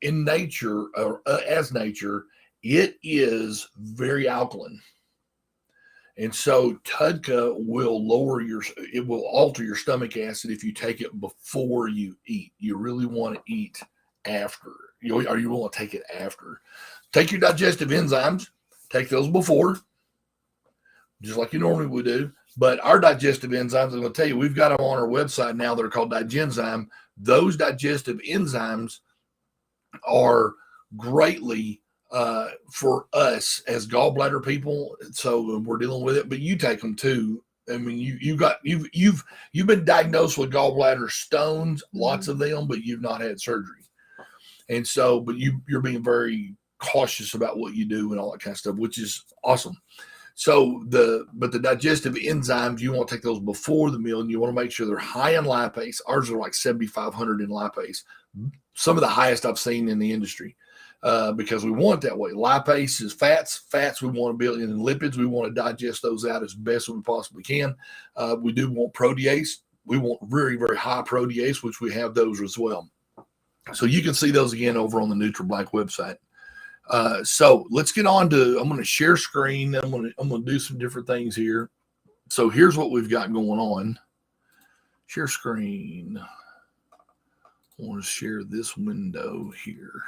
in nature, or as nature, it is very alkaline. And so TUDCA will it will alter your stomach acid if you take it before you eat. You really want to eat after, or you want to take it after. Take your digestive enzymes, take those before, just like you normally would do. But our digestive enzymes, I'm going to tell you, we've got them on our website now that are called Digenzyme. Those digestive enzymes are greatly for us as gallbladder people, so we're dealing with it. But you take them too. I mean, you've been diagnosed with gallbladder stones, lots of them, but you've not had surgery, and so, but you're being very cautious about what you do and all that kind of stuff, which is awesome. So the digestive enzymes, you want to take those before the meal, and you want to make sure they're high in lipase. Ours are like 7,500 in lipase, some of the highest I've seen in the industry. Because we want it that way. Lipase is fats. Fats we want to build in, and lipids we want to digest those out as best as we possibly can. We do want protease. We want very, very high protease, which we have those as well. So you can see those again over on the NutriBlank website. So let's get on to. I'm going to share screen. I'm going to do some different things here. So here's what we've got going on. Share screen. I want to share this window here.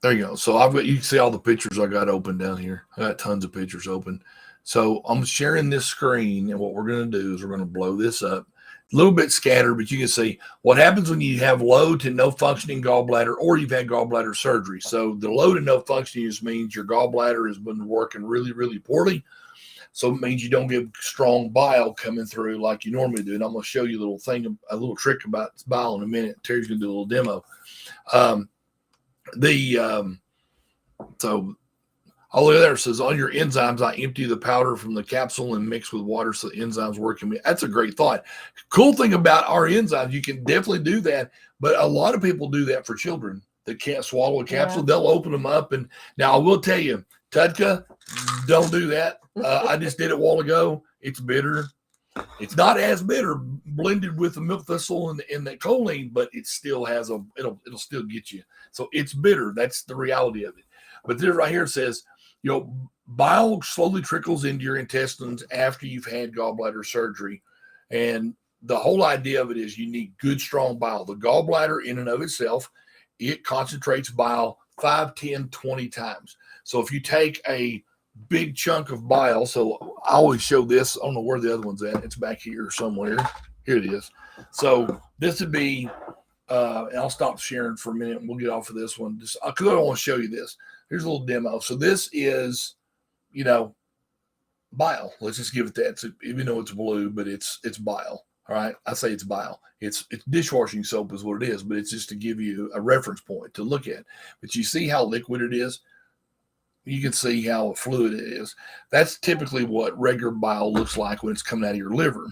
There you go. So you can see all the pictures I got open down here. I got tons of pictures open. So I'm sharing this screen, and what we're going to do is we're going to blow this up. A little bit scattered, but you can see what happens when you have low to no functioning gallbladder, or you've had gallbladder surgery. So the low to no functioning just means your gallbladder has been working really, really poorly. So it means you don't get strong bile coming through like you normally do. And I'm going to show you a little trick about bile in a minute. Terry's going to do a little demo. So all the there says on your enzymes, I empty the powder from the capsule and mix with water so the enzymes work in me. That's a great thought. Cool thing about our enzymes, you can definitely do that, but a lot of people do that for children that can't swallow a capsule. Yeah. They'll open them up, and now I will tell you, TUDCA, don't do that. I just did it a while ago. It's bitter. It's not as bitter blended with the milk thistle and the choline, but it still has it'll still get you. So it's bitter. That's the reality of it. But this right here says, bile slowly trickles into your intestines after you've had gallbladder surgery. And the whole idea of it is you need good, strong bile. The gallbladder in and of itself, it concentrates bile 5, 10, 20 times. So if you take a big chunk of bile, so I always show this. I don't know where the other one's at. It's back here somewhere. Here it is. So this would be, and I'll stop sharing for a minute and we'll get off of this one. Just because I don't want to show you this. Here's a little demo. So this is, bile. Let's just give it that. So even though it's blue, but it's bile. All right. I say it's bile. It's dishwashing soap is what it is, but it's just to give you a reference point to look at. But you see how liquid it is? You can see how fluid it is. That's typically what regular bile looks like when it's coming out of your liver.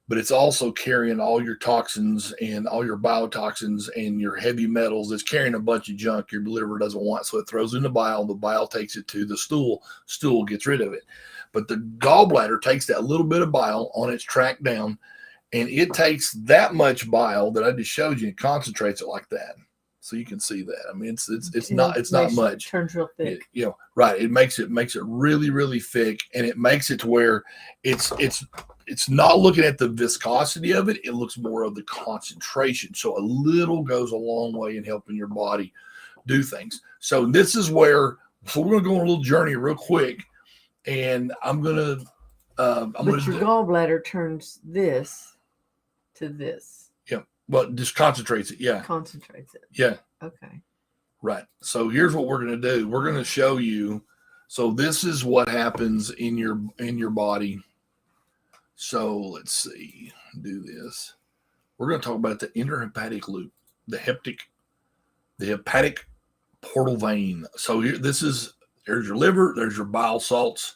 But it's also carrying all your toxins and all your biotoxins and your heavy metals. It's carrying a bunch of junk your liver doesn't want. So it throws in the bile. The bile takes it to the stool. Stool gets rid of it. But the gallbladder takes that little bit of bile on its track down, and it takes that much bile that I just showed you and concentrates it like that. So you can see that. I mean, it's not much. It turns real thick. Right. It makes it really, really thick, and it makes it to where it's not looking at the viscosity of it. It looks more of the concentration. So a little goes a long way in helping your body do things. So this is where. So we're going to go on a little journey real quick, and I'm going to. But your gallbladder turns this to this. Well, just concentrates it. Yeah. Concentrates it. Yeah. Okay. Right. So here's what we're going to do. We're going to show you. So this is what happens in your body. So let's see. Do this. We're going to talk about the interhepatic loop, the hepatic portal vein. So here, there's your liver. There's your bile salts.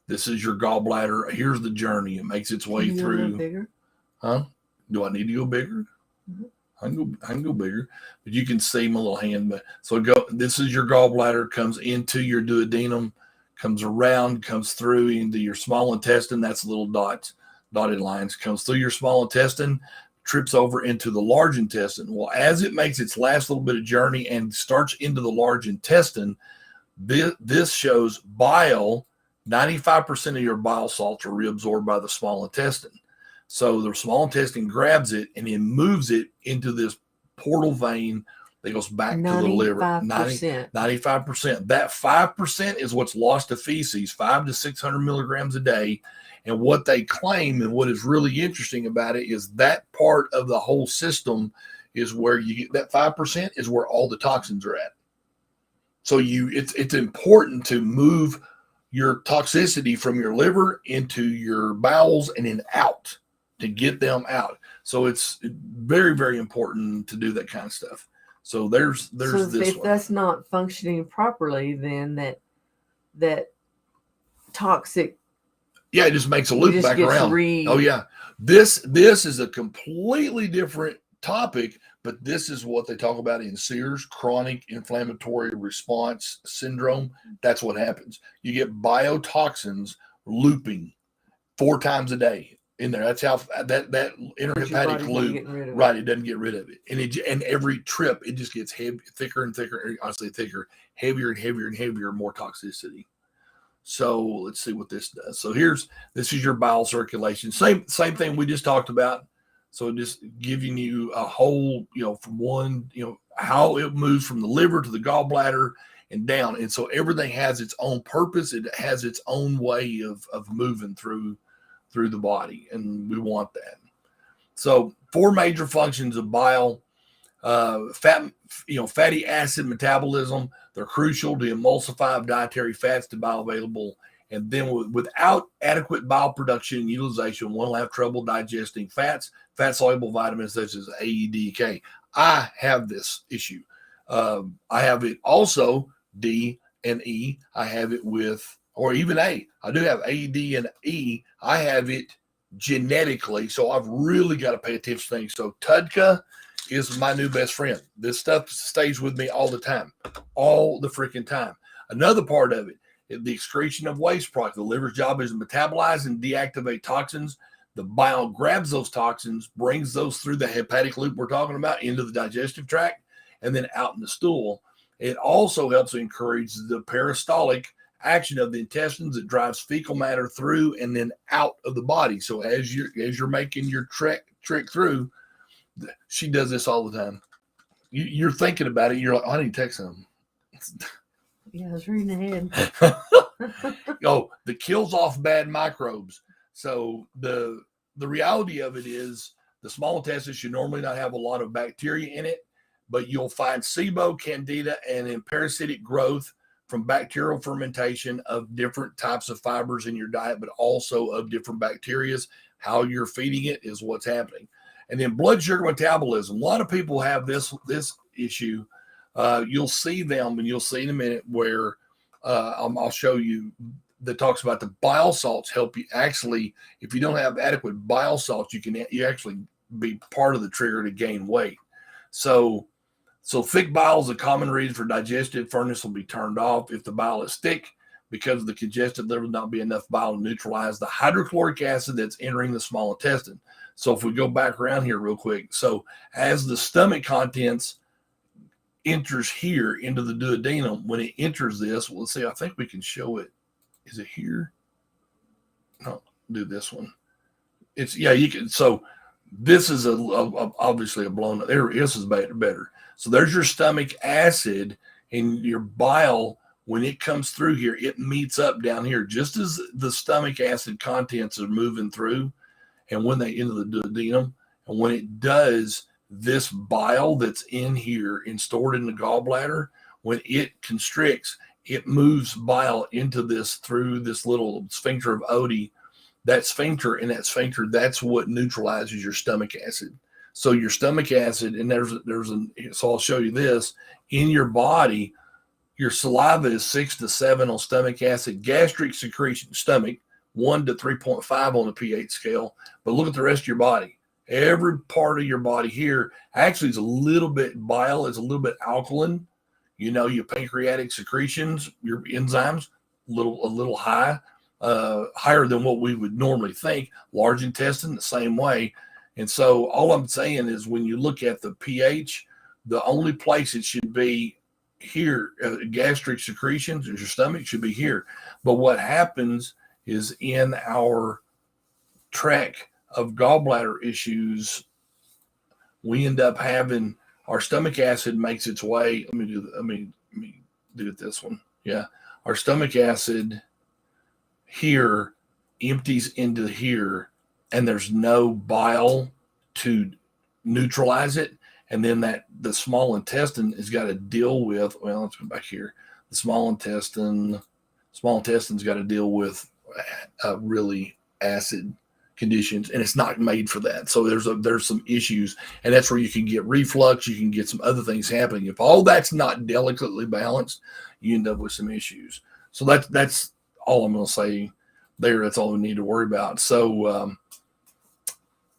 This is your gallbladder. Here's the journey. It makes its way through. Bigger? Huh? Do I need to go bigger? I can go bigger, but you can see my little hand. But so this is your gallbladder, comes into your duodenum, comes around, comes through into your small intestine. That's little dotted lines, comes through your small intestine, trips over into the large intestine. Well, as it makes its last little bit of journey and starts into the large intestine, this shows bile. 95% of your bile salts are reabsorbed by the small intestine. So the small intestine grabs it and then moves it into this portal vein that goes back to the liver. 95%. That 5% is what's lost to feces, 500 to 600 milligrams a day. And what they claim, and what is really interesting about it, is that part of the whole system is where you get that 5% is where all the toxins are at. So it's important to move your toxicity from your liver into your bowels and then out, to get them out. So it's very, very important to do that kind of stuff. So there's so this if one. That's not functioning properly, then that toxic. Yeah, it just makes a loop back around. Oh yeah. This is a completely different topic, but this is what they talk about in SIRS, chronic inflammatory response syndrome. That's what happens. You get biotoxins looping 4 times a day in there. That's how that interhepatic loop, right? It doesn't get rid of it, and every trip it just gets thicker and thicker. Honestly, thicker, heavier and heavier and heavier, more toxicity. So let's see what this does. So this is your bile circulation. Same thing we just talked about. So just giving you a whole, from one, how it moves from the liver to the gallbladder and down. And so everything has its own purpose. It has its own way of moving through the body. And we want that. So 4 major functions of bile: fatty acid metabolism. They're crucial to emulsify dietary fats to bioavailable. And then without adequate bile production and utilization, one will have trouble digesting fats, fat-soluble vitamins such as A, E, D, K. I have this issue. I have it also, D and E. I have it with, or even A. I do have A, D, and E. I have it genetically, so I've really got to pay attention to things. So TUDCA is my new best friend. This stuff stays with me all the time, all the freaking time. Another part of it, the excretion of waste products. The liver's job is to metabolize and deactivate toxins. The bile grabs those toxins, brings those through the hepatic loop we're talking about into the digestive tract, and then out in the stool. It also helps to encourage the peristaltic action of the intestines that drives fecal matter through and then out of the body. So as you're making your trek through, she does this all the time. You're thinking about it. You're like, I need to text them. Yeah, I was reading ahead. That kills off bad microbes. So the reality of it is the small intestine should normally not have a lot of bacteria in it, but you'll find SIBO, candida, and in parasitic growth from bacterial fermentation of different types of fibers in your diet, but also of different bacteria. How you're feeding it is what's happening. And then blood sugar metabolism. A lot of people have this issue. You'll see them, and you'll see in a minute where I'll show you that talks about the bile salts help you. Actually, if you don't have adequate bile salts, you actually be part of the trigger to gain weight. So thick bile is a common reason for digestive furnace will be turned off. If the bile is thick, because of the congested liver, not be enough bile to neutralize the hydrochloric acid that's entering the small intestine. So if we go back around here real quick, so as the stomach contents enters here into the duodenum, when it enters this, let's see, I think we can show it. Is it here? No, do this one. You can. So this is obviously a blown up. There, this is better. So there's your stomach acid, and your bile, when it comes through here, it meets up down here, just as the stomach acid contents are moving through, and when they into the duodenum, and when it does, this bile that's in here and stored in the gallbladder, when it constricts, it moves bile into this through this little sphincter of Oddi. That sphincter, that's what neutralizes your stomach acid. So your stomach acid, and so I'll show you this in your body. Your saliva is 6 to 7 on stomach acid. Gastric secretion, stomach 1 to 3.5 on the pH scale. But look at the rest of your body. Every part of your body here actually is a little bit bile, is a little bit alkaline. Your pancreatic secretions, your enzymes, a little high, higher than what we would normally think. Large intestine, the same way. And so all I'm saying is when you look at the pH, the only place it should be here, gastric secretions, your stomach should be here. But what happens is in our track of gallbladder issues, we end up having our stomach acid makes its way. Let me do it this one. Yeah. Our stomach acid here empties into here, and there's no bile to neutralize it. And then the small intestine has got to deal with, well, let's go back here. The small intestine's got to deal with really acid conditions, and it's not made for that. So there's some issues, and that's where you can get reflux. You can get some other things happening. If all that's not delicately balanced, you end up with some issues. So that's all I'm going to say there. That's all we need to worry about. So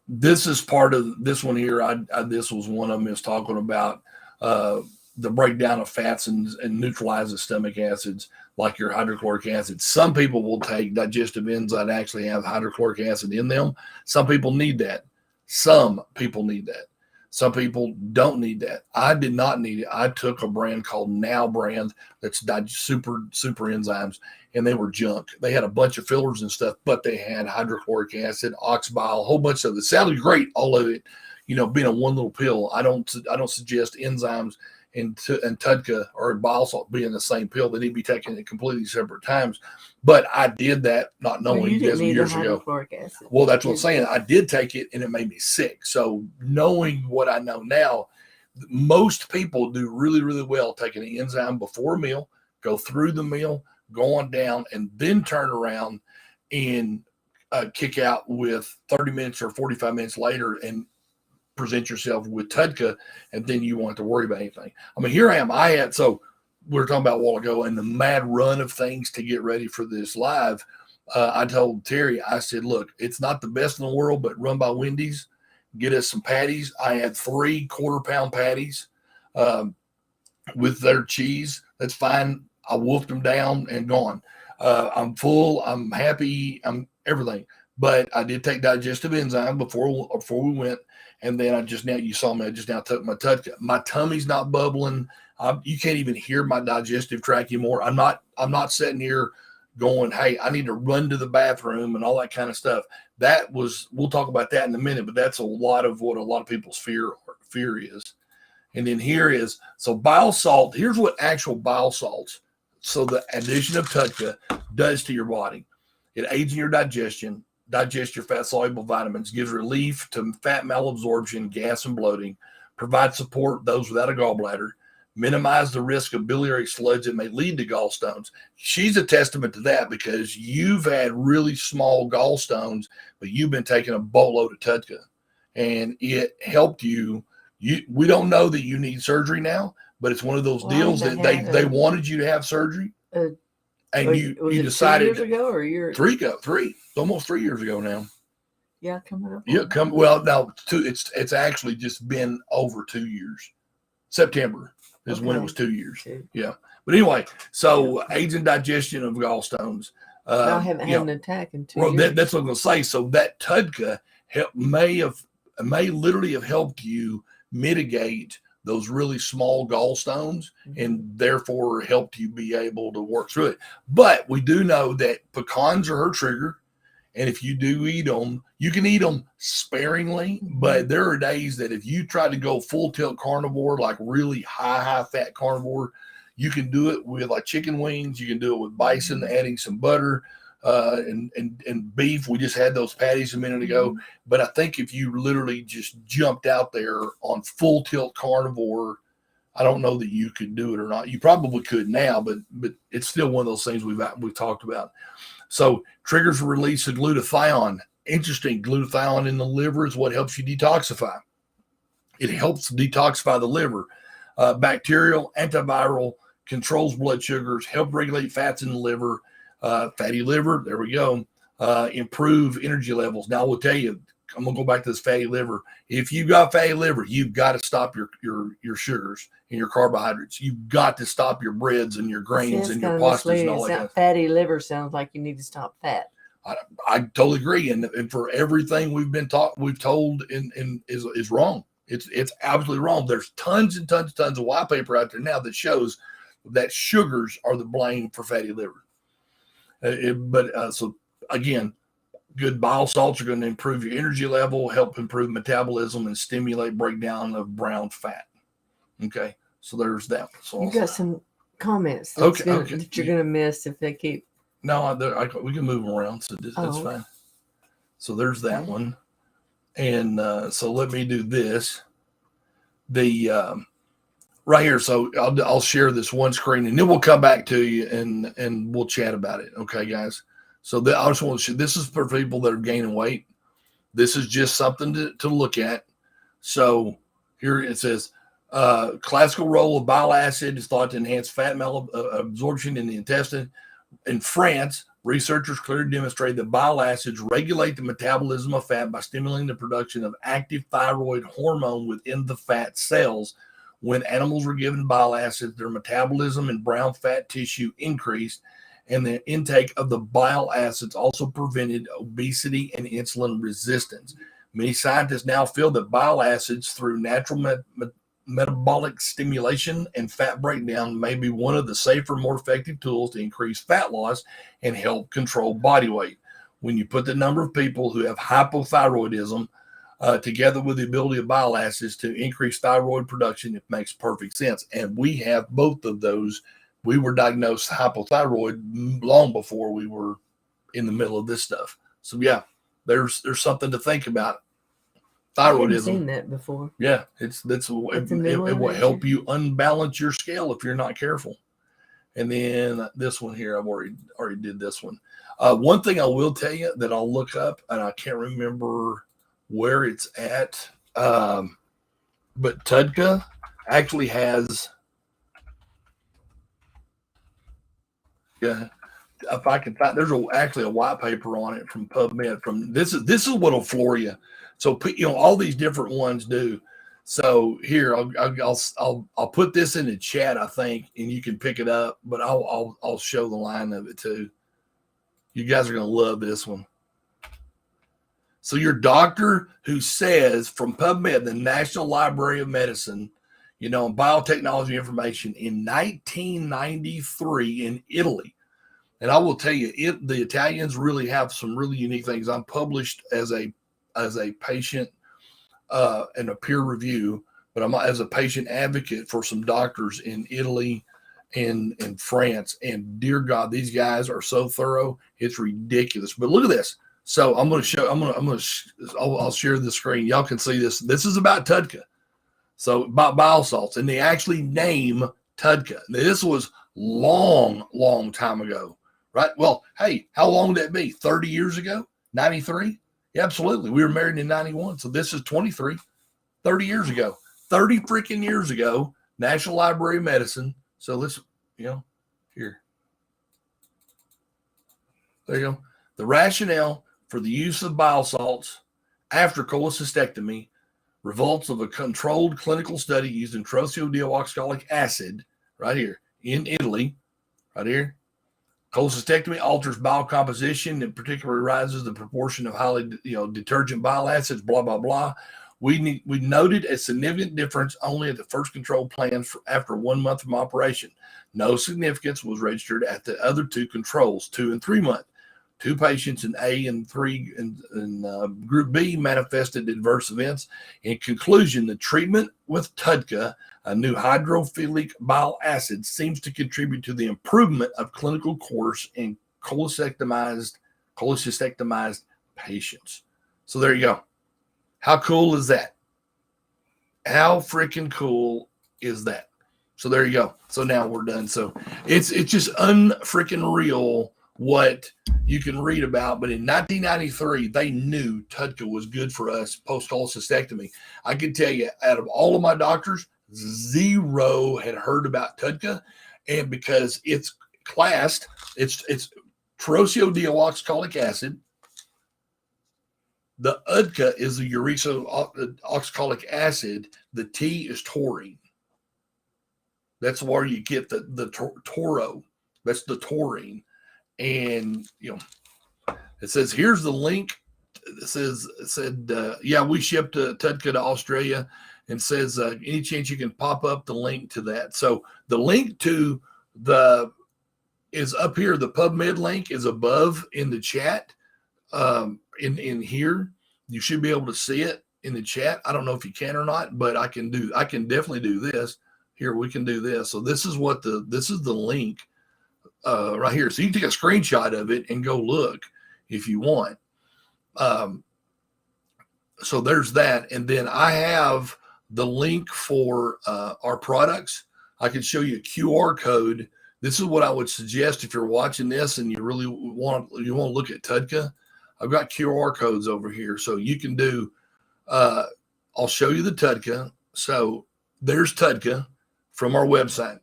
this is part of this one here. This was one of them is talking about the breakdown of fats and neutralize the stomach acids, like your hydrochloric acid. Some people will take digestive enzymes that actually have hydrochloric acid in them. Some people need that. Some people need that. Some people don't need that. I did not need it. I took a brand called Now brand that's super enzymes, and they were junk. They had a bunch of fillers and stuff, but they had hydrochloric acid, oxbile, a whole bunch of it. It sounded great, all of it, being a one little pill. I don't suggest enzymes and TUDCA or bile salt being the same pill. They need to be taken at completely separate times. But I did that not knowing you didn't need years ago. Acid. Well, that's what I'm saying. I did take it, and it made me sick. So knowing what I know now, most people do really, really well taking an enzyme before a meal, go through the meal, go on down, and then turn around and kick out with 30 minutes or 45 minutes later and present yourself with TUDCA, and then you want to worry about anything. I mean, here I am. So we were talking about a while ago, and the mad run of things to get ready for this live. I told Terry, I said, look, it's not the best in the world, but run by Wendy's, get us some patties. I had 3 quarter-pound patties with their cheese. That's fine. I wolfed them down and gone. I'm full. I'm happy. I'm everything. But I did take digestive enzyme before we went. And then you saw me, I just now took my TUDCA. My tummy's not bubbling. You can't even hear my digestive tract anymore. I'm not sitting here going, hey, I need to run to the bathroom and all that kind of stuff. We'll talk about that in a minute, but that's a lot of what a lot of people's fear is. And then so bile salt, here's what actual bile salts. So the addition of TUDCA does to your body. It aids in your digestion, digest your fat-soluble vitamins, gives relief to fat malabsorption, gas, and bloating, provides support those without a gallbladder, minimize the risk of biliary sludge that may lead to gallstones. She's a testament to that because you've had really small gallstones, but you've been taking a boatload of TUDCA, and it helped you. We don't know that you need surgery now, but it's one of those deals that they wanted you to have surgery. And you decided 2 years ago or a year? 3, almost 3 years ago now. Yeah, coming up. Yeah, well, no, it's actually just been over 2 years. September is when it was 2 years. Yeah, but anyway, so aids in digestion of gallstones. I haven't had an attack in 2 years. That's what I'm going to say. So that TUDCA may literally have helped you mitigate those really small gallstones, and therefore helped you be able to work through it. But we do know that pecans are her trigger. And if you do eat them, you can eat them sparingly, but there are days that if you try to go full tilt carnivore, like really high fat carnivore, you can do it with like chicken wings. You can do it with bison, adding some butter and beef. We just had those patties a minute ago. But I think if you literally just jumped out there on full tilt carnivore, I don't know that you could do it or not. You probably could now, but it's still one of those things we've talked about. So triggers release of glutathione. Interesting. Glutathione in the liver is what helps you detoxify. It helps detoxify the liver. Bacterial, antiviral, controls blood sugars, help regulate fats in the liver. Fatty liver, there we go. Improve energy levels. Now I will tell you, I'm gonna go back to this fatty liver. If you've got fatty liver, you've got to stop your sugars and your carbohydrates. You've got to stop your breads and your grains and your pastas and all that. Fatty liver sounds like you need to stop fat. I totally agree. And for everything we've told is wrong. It's absolutely wrong. There's tons and tons and tons of white paper out there now that shows that sugars are the blame for fatty liver. So again, good bile salts are going to improve your energy level, help improve metabolism, and stimulate breakdown of brown fat. Okay, so there's that. So you got some comments that you're going to miss if they keep. No, we can move them around, so that's fine. So there's that one. And so let me do this. The right here. So I'll share this one screen, and then we'll come back to you and we'll chat about it. Okay, guys. So I just want to share. This is for people that are gaining weight. This is just something to look at. So here it says, classical role of bile acid is thought to enhance fat absorption in the intestine. In France, researchers clearly demonstrated that bile acids regulate the metabolism of fat by stimulating the production of active thyroid hormone within the fat cells. When animals were given bile acids, their metabolism and brown fat tissue increased, and the intake of the bile acids also prevented obesity and insulin resistance. Many scientists now feel that bile acids, through natural metabolic stimulation and fat breakdown, may be one of the safer, more effective tools to increase fat loss and help control body weight. When you put the number of people who have hypothyroidism together with the ability of bile acids to increase thyroid production, it makes perfect sense. And we have both of those. We were diagnosed hypothyroid long before we were in the middle of this stuff. So yeah, there's something to think about. Thyroidism. I haven't seen that before. Yeah, it will help you unbalance your scale if you're not careful. And then this one here, I've already did this one. One thing I will tell you that I'll look up, and I can't remember where it's at, but TUDCA actually has. Yeah, if I can find, there's actually a white paper on it from PubMed. From this is what'll floor you. So all these different ones do. So here I'll put this in the chat, I think, and you can pick it up. But I'll show the line of it too. You guys are gonna love this one. So your doctor who says from PubMed, the National Library of Medicine, biotechnology information in 1993 in Italy. And I will tell you, the Italians really have some really unique things. I'm published as a patient and a peer review, but I'm as a patient advocate for some doctors in Italy and in France. And dear God, these guys are so thorough, it's ridiculous. But look at this. So I'm going to show. I'll share the screen. Y'all can see this. This is about TUDCA. So about bile salts, and they actually name TUDCA. Now, this was long time ago. Right. Well, hey, how long would that be? 30 years ago? 93? Yeah, absolutely. We were married in 91. So this is 23, 30 years ago. 30 freaking years ago, National Library of Medicine. So let's, here. There you go. The rationale for the use of bile salts after cholecystectomy results of a controlled clinical study using trosyldeoxycholic acid, right here, in Italy, right here. Cholecystectomy alters bile composition, and particularly rises the proportion of highly detergent bile acids, blah, blah, blah. We noted a significant difference only at the first control plan after 1 month from operation. No significance was registered at the other two controls, 2 and 3 months. 2 patients in A and 3 in Group B manifested adverse events. In conclusion, the treatment with TUDCA, a new hydrophilic bile acid, seems to contribute to the improvement of clinical course in cholecystectomized patients. So there you go. How cool is that? How freaking cool is that? So there you go. So now we're done. So it's just unfreaking real what you can read about. But in 1993, they knew TUDCA was good for us post-cholecystectomy. I can tell you, out of all of my doctors, 0 had heard about TUDCA, and because it's classed, it's trosyldeoxycholic acid. The UDCA is the ursodeoxycholic acid. The T is taurine. That's where you get the toro. That's the taurine. And, It says, here's the link. It said, yeah, we shipped TUDCA to Australia, and says, any chance you can pop up the link to that? So the link to is up here. The PubMed link is above in the chat. In here, you should be able to see it in the chat. I don't know if you can or not, but I can definitely do this. Here, we can do this. So this is the link right here. So you can take a screenshot of it and go look if you want. So there's that. And then I have the link for our products. I can show you a QR code. This is what I would suggest if you're watching this and you really want to look at TUDCA. I've got QR codes over here. So you can do, I'll show you the TUDCA. So there's TUDCA from our website.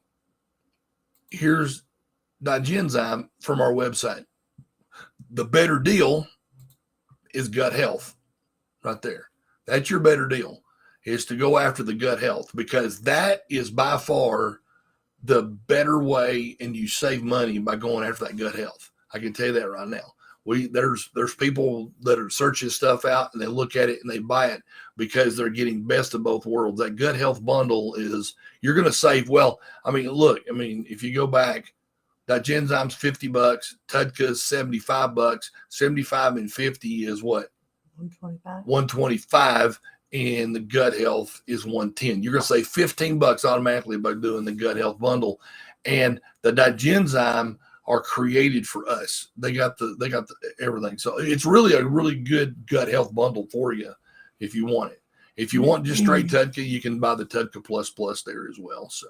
Here's Digenzyme from our website. The better deal is gut health right there. That's your better deal, is to go after the gut health, because that is by far the better way, and you save money by going after that gut health. I can tell you that right now. There's people that are searching stuff out and they look at it and they buy it because they're getting best of both worlds. That gut health bundle is, you're going to save. Well, I mean, look, I mean, if you go back, Digenzyme's $50, TUDCA's $75, 75 and 50 is what? 125. 125, and the gut health is 110. You're going to save $15 automatically by doing the gut health bundle. And the Digenzyme are created for us. They got the everything. So it's really a really good gut health bundle for you if you want it. If you want just straight TUDCA, you can buy the TUDCA Plus there as well. So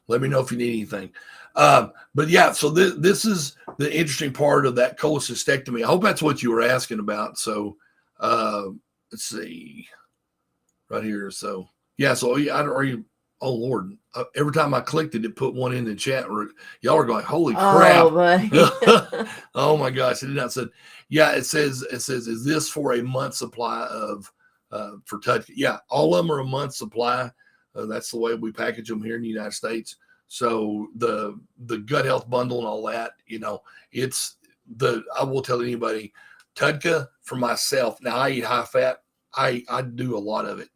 let me know if you need anything. But yeah, so this is the interesting part of that cholecystectomy. I hope that's what you were asking about. So let's see right here. So yeah, so are you? Oh Lord! Every time I clicked it, it put one in the chat. Y'all are going, holy crap! Oh, oh my gosh! It did not say. Yeah, it says, is this for a month supply of for TUDCA? Yeah, all of them are a month supply. That's the way we package them here in the United States. So the gut health bundle and all that, you know, I will tell anybody, TUDCA for myself. Now I eat high fat. I do a lot of it,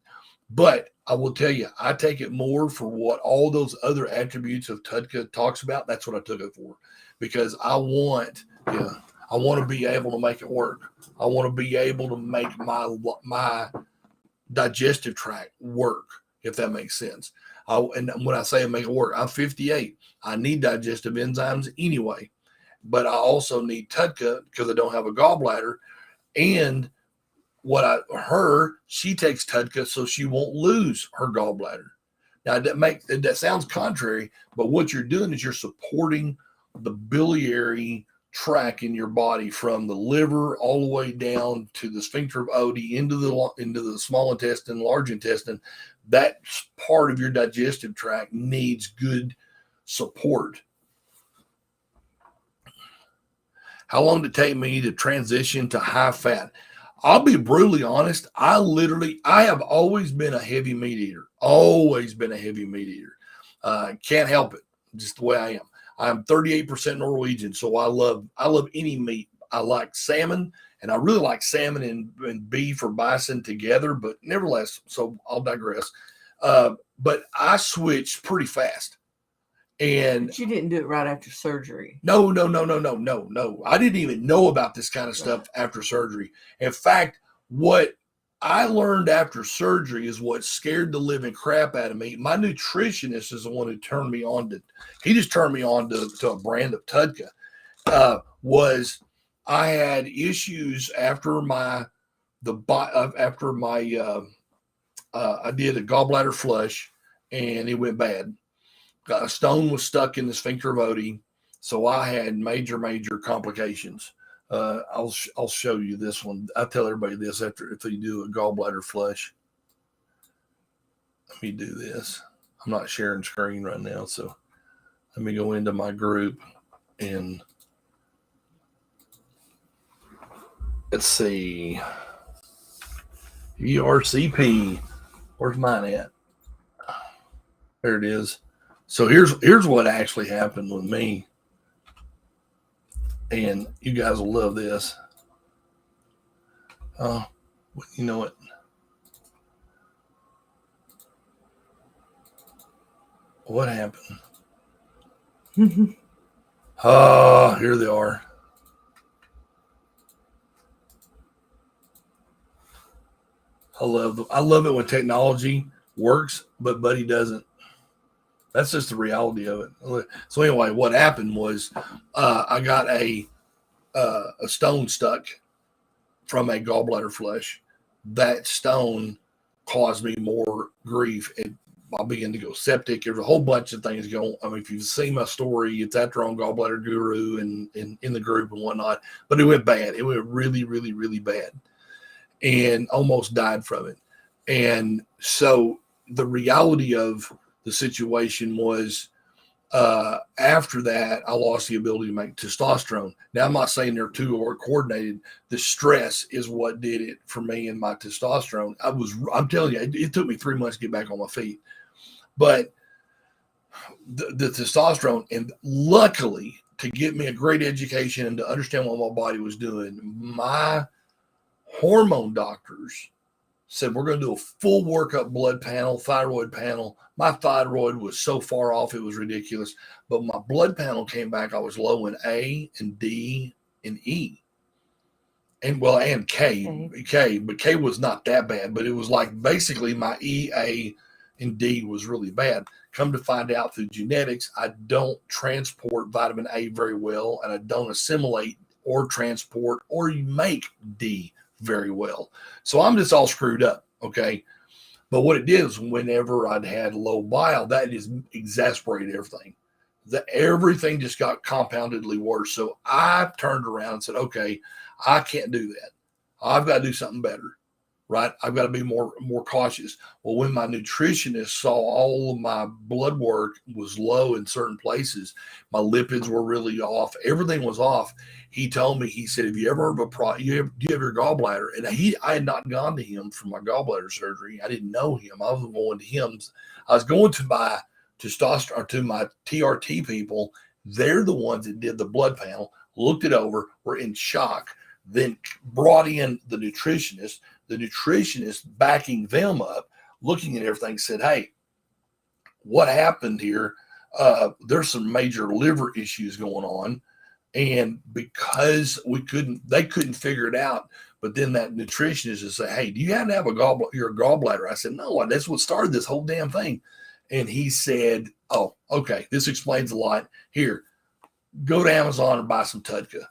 but I will tell you, I take it more for what all those other attributes of TUDCA talks about. That's what I took it for, because I want to be able to make it work. I want to be able to make my digestive tract work, if that makes sense. And when I say make it work, I'm 58. I need digestive enzymes anyway, but I also need TUDCA because I don't have a gallbladder. And she takes TUDCA so she won't lose her gallbladder. Now that sounds contrary, but what you're doing is you're supporting the biliary tract in your body from the liver all the way down to the sphincter of Oddi into the small intestine, large intestine. That part of your digestive tract needs good support. How long did it take me to transition to high fat? I'll be brutally honest. I have always been a heavy meat eater. Always been a heavy meat eater. Can't help it. Just the way I am. I'm 38% Norwegian, so I love any meat. I like salmon, and I really like salmon and beef or bison together, but nevertheless, so I'll digress. But I switched pretty fast. But you didn't do it right after surgery. No. I didn't even know about this kind of stuff after surgery. In fact, what I learned after surgery is what scared the living crap out of me. My nutritionist is the one who turned me on to. He just turned me on to a brand of TUDCA. I had issues after I did a gallbladder flush, and it went bad. A stone was stuck in the sphincter of Oddi, so I had major complications. I'll show you this one. I tell everybody this if they do a gallbladder flush. Let me do this. I'm not sharing screen right now, so let me go into my group and let's see. ERCP. Where's mine at? There it is. So here's what actually happened with me. And you guys will love this. You know what? What happened? Oh, here they are. I love it when technology works, but Buddy doesn't. That's just the reality of it. So anyway, what happened was I got a stone stuck from a gallbladder flush. That stone caused me more grief. I began to go septic. There's a whole bunch of things going. I mean, if you've seen my story, it's after on Gallbladder Guru and in the group and whatnot. But it went bad. It went really, really, really bad, and almost died from it. And so the reality of the situation was after that, I lost the ability to make testosterone. Now, I'm not saying they're two or coordinated. The stress is what did it for me and my testosterone. I'm telling you, it took me 3 months to get back on my feet. But the testosterone, and luckily to get me a great education and to understand what my body was doing, my hormone doctors said, we're going to do a full workup blood panel, thyroid panel. My thyroid was so far off, it was ridiculous. But my blood panel came back. I was low in A and D and E. And K. But K was not that bad. But it was like basically my E, A, and D was really bad. Come to find out through genetics, I don't transport vitamin A very well, and I don't assimilate or transport or make D very well. So I'm just all screwed up, okay? But what it did is whenever I'd had low bile, that just exasperated everything. Everything just got compoundedly worse. So I turned around and said, okay, I can't do that. I've got to do something better, right? I've got to be more cautious. Well, when my nutritionist saw all of my blood work was low in certain places, my lipids were really off, everything was off. He told me, he said, have you ever heard of do you have your gallbladder? And I had not gone to him for my gallbladder surgery. I didn't know him. I was going to him. I was going to my testosterone, or to my TRT people. They're the ones that did the blood panel, looked it over, were in shock, then brought in the nutritionist backing them up, looking at everything, said, hey, what happened here? There's some major liver issues going on. And because they couldn't figure it out. But then that nutritionist would say, hey, do you have to have your gallbladder? I said, no, that's what started this whole damn thing. And he said, oh, okay, this explains a lot. Here, go to Amazon and buy some TUDCA.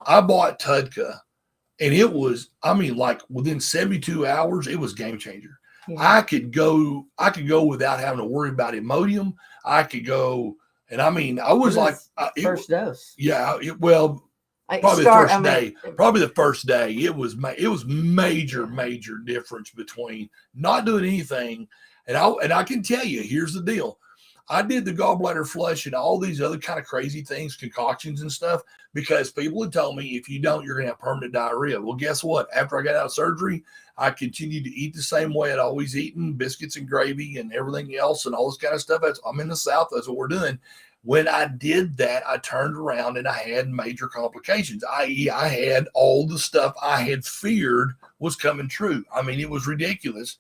I bought TUDCA, and it was, like within 72 hours, it was game changer. Yeah. I could go without having to worry about Imodium. I could go. And I was first dose. Yeah. Probably the first day. It was major difference between not doing anything. And I can tell you, here's the deal. I did the gallbladder flush and all these other kind of crazy things, concoctions and stuff, because people had told me, if you don't, you're going to have permanent diarrhea. Well, guess what? After I got out of surgery, I continued to eat the same way I'd always eaten, biscuits and gravy and everything else and all this kind of stuff. I'm in the South. That's what we're doing. When I did that, I turned around and I had major complications, i.e. I had all the stuff I had feared was coming true. It was ridiculous.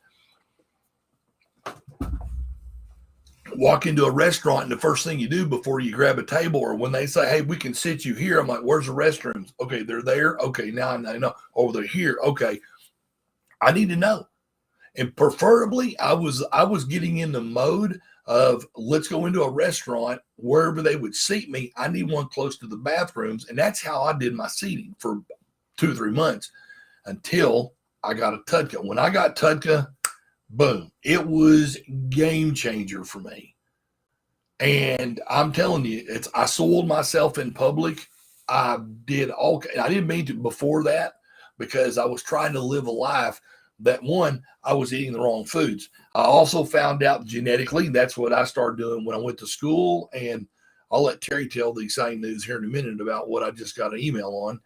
Walk into a restaurant and the first thing you do before you grab a table, or when they say, hey, we can sit you here, I'm like, where's the restrooms? Okay, they're there. Okay, now I know. Oh, they're here. Okay, I need to know. And preferably, I was getting in the mode of, let's go into a restaurant, wherever they would seat me. I need one close to the bathrooms. And that's how I did my seating for 2 or 3 months until I got a TUDCA. When I got TUDCA, boom, it was game changer for me. And I'm telling you, I soiled myself in public. I didn't mean to before that, because I was trying to live a life that, one, I was eating the wrong foods. I also found out genetically, that's what I started doing when I went to school. And I'll let Terry tell the exciting news here in a minute about what I just got an email on.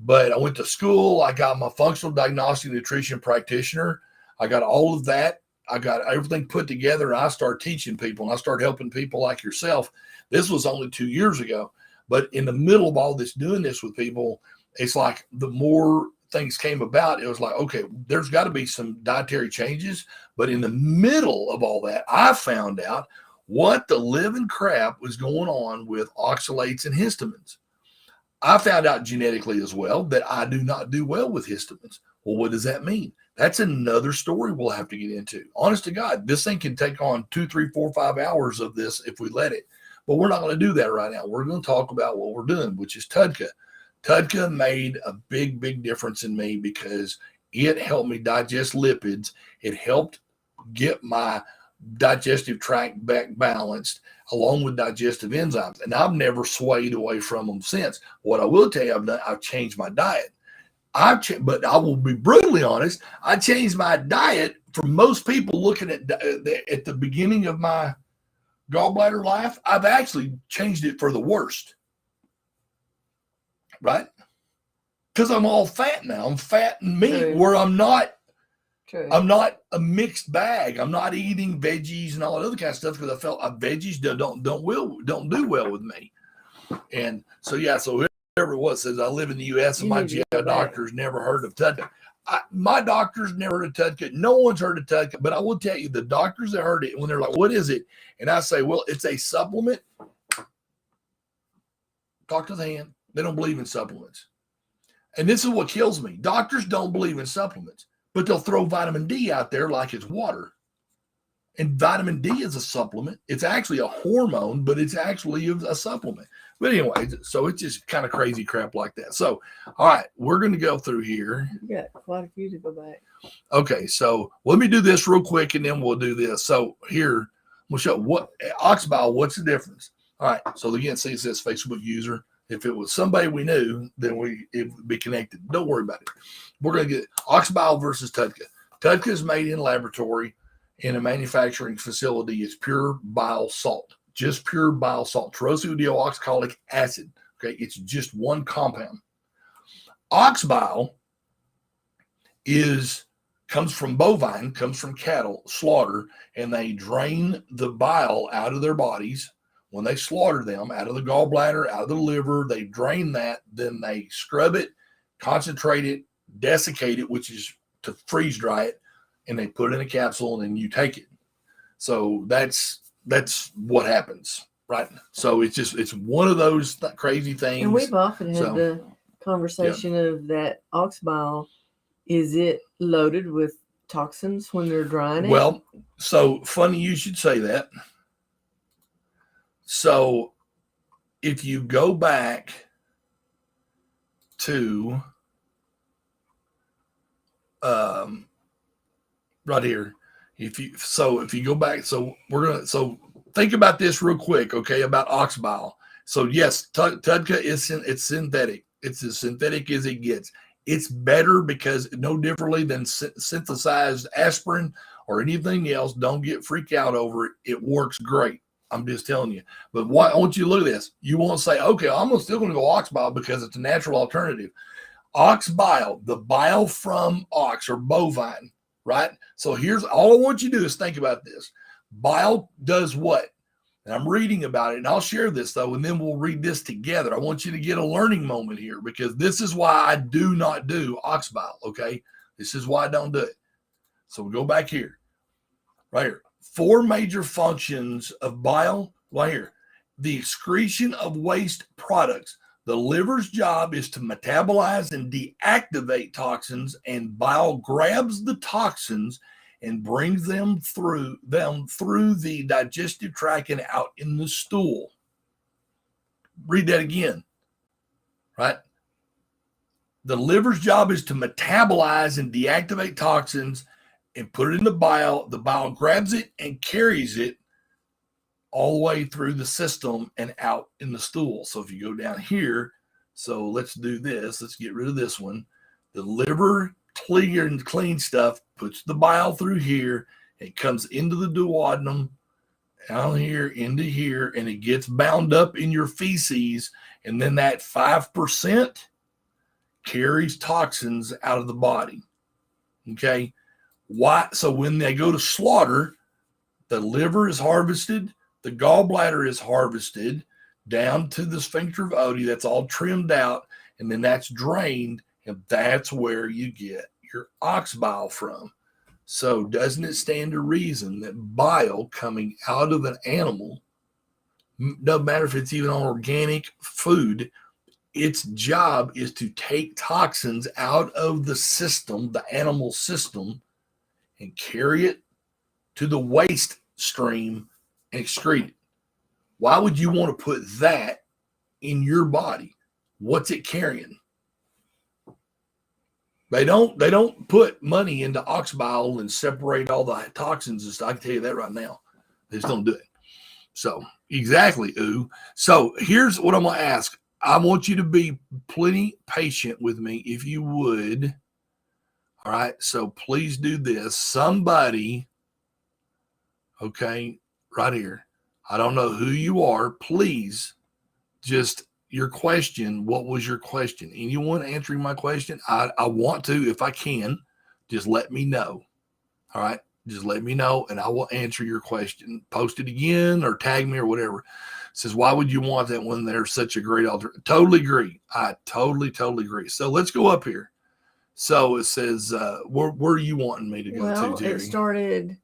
But I went to school. I got my functional diagnostic nutrition practitioner. I got all of that. I got everything put together, and I started teaching people, and I started helping people like yourself. This was only 2 years ago. But in the middle of all this, doing this with people, it's like the more things came about, it was like, okay, there's got to be some dietary changes. But in the middle of all that, I found out what the living crap was going on with oxalates and histamines. I found out genetically as well that I do not do well with histamines. Well, what does that mean? That's another story we'll have to get into. Honest to God, this thing can take on 2, 3, 4, 5 hours of this if we let it. But we're not going to do that right now. We're going to talk about what we're doing, which is TUDCA. TUDCA made a big, big difference in me because it helped me digest lipids. It helped get my digestive tract back balanced along with digestive enzymes. And I've never swayed away from them since. What I will tell you, I've changed my diet. But I will be brutally honest, I changed my diet for most people looking at the beginning of my gallbladder life. I've actually changed it for the worst. Right? Because I'm all fat now. I'm fat and meat where I'm not. True. I'm not a mixed bag. I'm not eating veggies and all that other kind of stuff because I felt veggies don't do well with me. And so so whoever it was says I live in the U.S. and my GI doctor's never heard of TUDCA. My doctor's never heard of TUDCA. No one's heard of TUDCA, but I will tell you the doctors that heard it when they're like, "What is it?" And I say, "Well, it's a supplement." Talk to the hand. They don't believe in supplements. And this is what kills me. Doctors don't believe in supplements, but they'll throw vitamin D out there like it's water. And vitamin D is a supplement. It's actually a hormone, but it's actually a supplement. But anyway, so it's just kind of crazy crap like that. So, all right, we're going to go through here. You got quite a few to go back. Okay, so let me do this real quick, and then we'll do this. So here, we'll show what Oxbile, what's the difference? All right, so again, see, it says Facebook user. If it was somebody we knew, then it would be connected. Don't worry about it. We're going to get Oxbile versus TUDCA. TUDCA is made in laboratory in a manufacturing facility. It's pure bile salt, just pure bile salt, taurursodiol-oxalic acid. Okay, it's just one compound. Oxbile comes from bovine, comes from cattle, slaughter, and they drain the bile out of their bodies. When they slaughter them out of the gallbladder, out of the liver, they drain that, then they scrub it, concentrate it, desiccate it, which is to freeze dry it, and they put it in a capsule, and then you take it. So that's what happens, right? So it's one of those crazy things. And we've often had the conversation of that oxbile. Is it loaded with toxins when they're drying it? Well, so funny you should say that. So if you go back to right here, if you go back, so think about this real quick, okay, about oxbile. So yes, TUDCA it's synthetic. It's as synthetic as it gets. It's better because no differently than synthesized aspirin or anything else. Don't get freaked out over it. It works great. I'm just telling you. But I want you to look at this. You won't say, okay, I'm still going to go oxbile because it's a natural alternative. Oxbile, the bile from ox or bovine, right? So here's all I want you to do is think about this. Bile does what? And I'm reading about it, and I'll share this, though, and then we'll read this together. I want you to get a learning moment here because this is why I do not do oxbile, okay? This is why I don't do it. So we go back here, right here. 4 major functions of bile, right here. The excretion of waste products. The liver's job is to metabolize and deactivate toxins, and bile grabs the toxins and brings them through the digestive tract and out in the stool. Read that again, right? The liver's job is to metabolize and deactivate toxins and put it in the bile. The bile grabs it and carries it all the way through the system and out in the stool. So if you go down here, so let's do this. Let's get rid of this one. The liver clean stuff, puts the bile through here. It comes into the duodenum, down here, into here, and it gets bound up in your feces. And then that 5% carries toxins out of the body. Okay. Why? So when they go to slaughter, the liver is harvested, the gallbladder is harvested, down to the sphincter of Oddi. That's all trimmed out, and then that's drained, and that's where you get your ox bile from. So doesn't it stand to reason that bile coming out of an animal, no matter if it's even on organic food, its job is to take toxins out of the system, the animal system, and carry it to the waste stream and excrete it. Why would you want to put that in your body? What's it carrying? They don't put money into ox bile and separate all the toxins and stuff. I can tell you that right now. They just don't do it. So exactly, ooh. So here's what I'm gonna ask. I want you to be plenty patient with me, if you would. All right. So please do this. Somebody, okay, right here. I don't know who you are. Please just your question. What was your question? Anyone answering my question? I want to, if I can, just let me know. All right. Just let me know and I will answer your question. Post it again or tag me or whatever. It says, why would you want that when there's such a great alternative? Totally agree. I totally agree. So let's go up here. So it says, where are you wanting me to go to, Terry? It started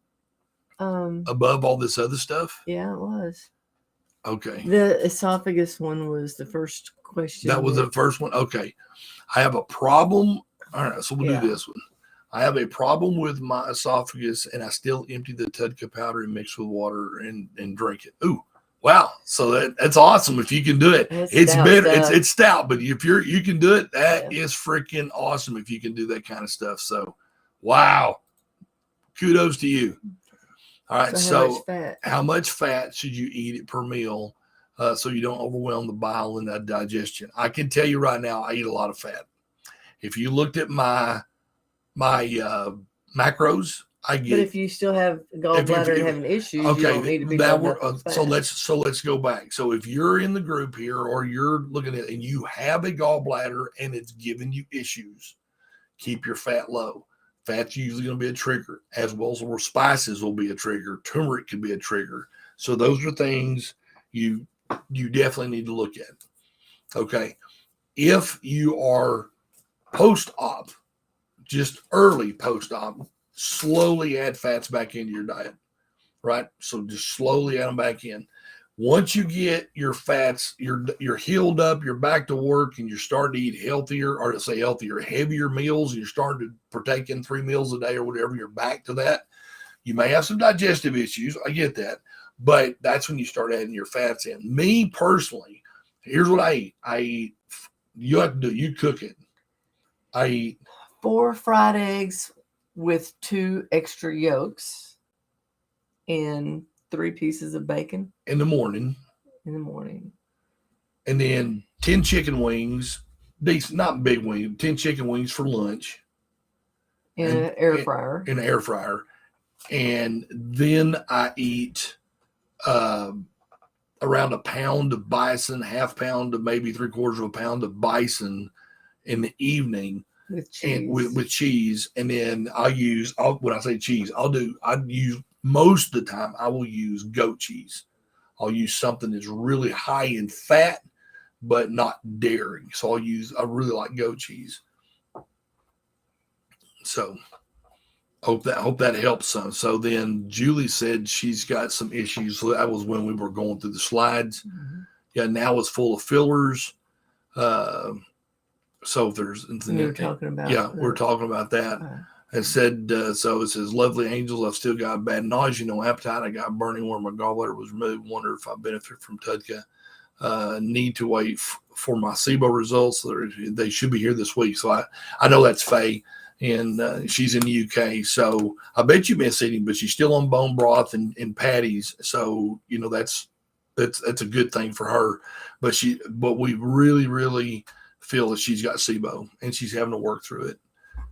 above all this other stuff? Yeah, it was. Okay. The esophagus one was the first question. That was the first one? Okay. I have a problem. All right, so we'll do this one. I have a problem with my esophagus, and I still empty the TUDCA powder and mix with water and drink it. Ooh, wow! So that's awesome if you can do it. It's bitter. It's stout, but if you can do it, that is freaking awesome if you can do that kind of stuff. So, wow! Kudos to you. All right. So how much fat should you eat per meal so you don't overwhelm the bile and the digestion? I can tell you right now, I eat a lot of fat. If you looked at my macros, I get. But if you still have gallbladder and having issues, you don't need to be so let's go back. So if you're in the group here or you're looking at and you have a gallbladder and it's giving you issues, keep your fat low. Fat's usually going to be a trigger, as well as spices will be a trigger. Turmeric can be a trigger. So those are things you definitely need to look at. Okay, if you are post-op, just early post-op, slowly add fats back into your diet, right? So just slowly add them back in. Once you get your fats, you're healed up, you're back to work, and you're starting to eat healthier, or to say healthier, heavier meals, and you're starting to partake in 3 meals a day or whatever, you're back to that. You may have some digestive issues. I get that. But that's when you start adding your fats in. Me personally, here's what I eat. You have to do, you cook it. I eat 4 fried eggs with 2 extra yolks and 3 pieces of bacon in the morning. And then 10 chicken wings, these not big wings, 10 chicken wings for lunch. In an air fryer. In an air fryer. And then I eat around a pound of bison, half pound to maybe 3/4 pound of bison in the evening. With cheese. With cheese. And then when I say cheese, I use most of the time I will use goat cheese. I'll use something that's really high in fat, but not dairy. So I really like goat cheese. So hope that helps some. So then Julie said she's got some issues. So that was when we were going through the slides. Mm-hmm. Yeah, now it's full of fillers. So if there's we're talking about we're talking about that. It said so it says, lovely angels, I've still got bad nausea, no appetite. I got burning where my gallbladder was removed. Wonder if I benefit from TUDCA. Need to wait for my SIBO results. They should be here this week. So I know that's Faye, and she's in the UK. So I bet you've been eating, but she's still on bone broth and patties. So that's a good thing for her. But we really, really feel that she's got SIBO and she's having to work through it.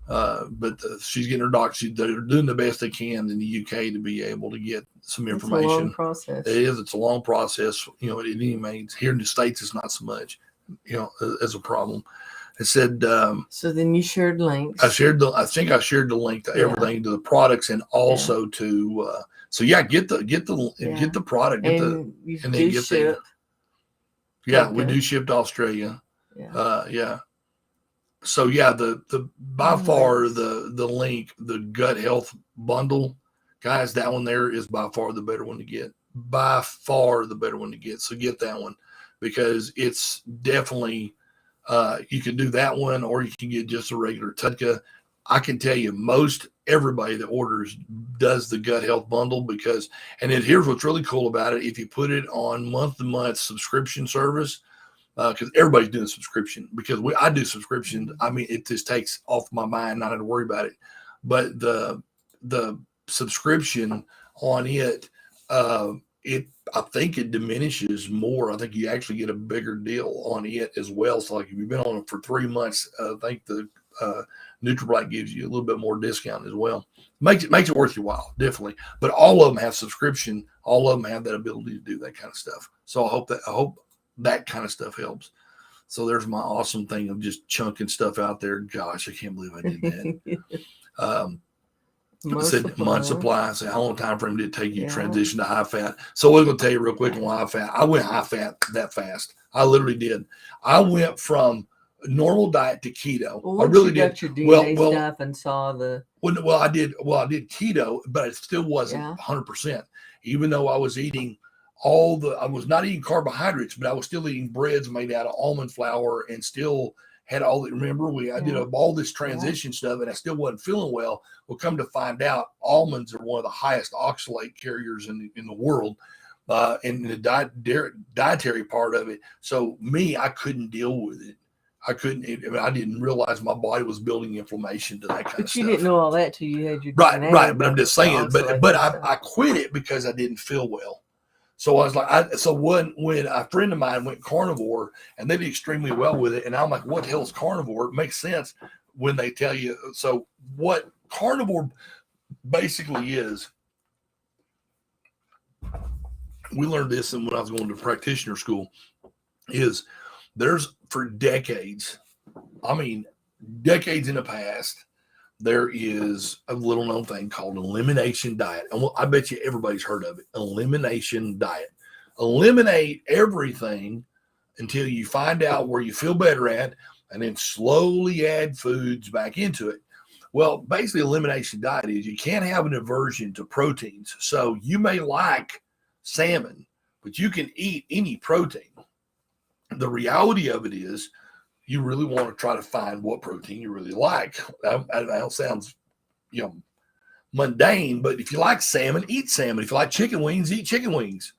But she's getting her doctor. They're doing the best they can in the UK to be able to get some information. It's a long process. It is. It's a long process. At any means. Here in the States, it's not so much, as a problem. It said. So then you shared links. I think I shared the link to everything, to the products, and also to. Get the product. And then get Yeah, we TUDCA. do ship to Australia. Yeah. Yeah. So yeah, the by far the link, the gut health bundle, guys, that one there is by far the better one to get. By far the better one to get. So get that one because it's definitely you can do that one or you can get just a regular TUDCA. I can tell you most everybody that orders does the gut health bundle because and then here's what's really cool about it. If you put it on month-to-month subscription service, because everybody's doing subscription because I do subscription. I mean, it just takes off my mind not to worry about it. But the subscription on it, I think it diminishes more. I think you actually get a bigger deal on it as well. So like if you've been on it for 3 months, I think the NutriBlite gives you a little bit more discount as well. Makes it worth your while, definitely. But all of them have subscription. All of them have that ability to do that kind of stuff. So I hope that kind of stuff helps. So there's my awesome thing of just chunking stuff out there. Gosh, I can't believe I did that. Month supply. So how long time frame did it take you to transition to high fat? So we're going to tell you real quick on high fat. I went high fat that fast. I literally did. I went from normal diet to keto. Well, I really did. Got your DNA stuff and saw the. Well, I did keto, but it still wasn't 100%. Even though I was eating I was not eating carbohydrates, but I was still eating breads made out of almond flour and still had all that. Remember, I did all this transition stuff and I still wasn't feeling well. Well, come to find out, almonds are one of the highest oxalate carriers in the world, in the dietary part of it. So I couldn't deal with it. I didn't realize my body was building inflammation to that kind of stuff. But you didn't know all that till you had your DNA. Right. But I'm just saying, but I quit it because I didn't feel well. So I was like, when a friend of mine went carnivore and they did extremely well with it. And I'm like, what the hell is carnivore? It makes sense when they tell you. So what carnivore basically is, we learned this when I was going to practitioner school, is there's for decades, decades in the past, there is a little known thing called elimination diet. And I bet you everybody's heard of it. Elimination diet. Eliminate everything until you find out where you feel better at, and then slowly add foods back into it. Well, basically, elimination diet is you can't have an aversion to proteins. So you may like salmon, but you can eat any protein. The reality of it is, you really want to try to find what protein you really like. That sounds, mundane, but if you like salmon, eat salmon. If you like chicken wings, eat chicken wings.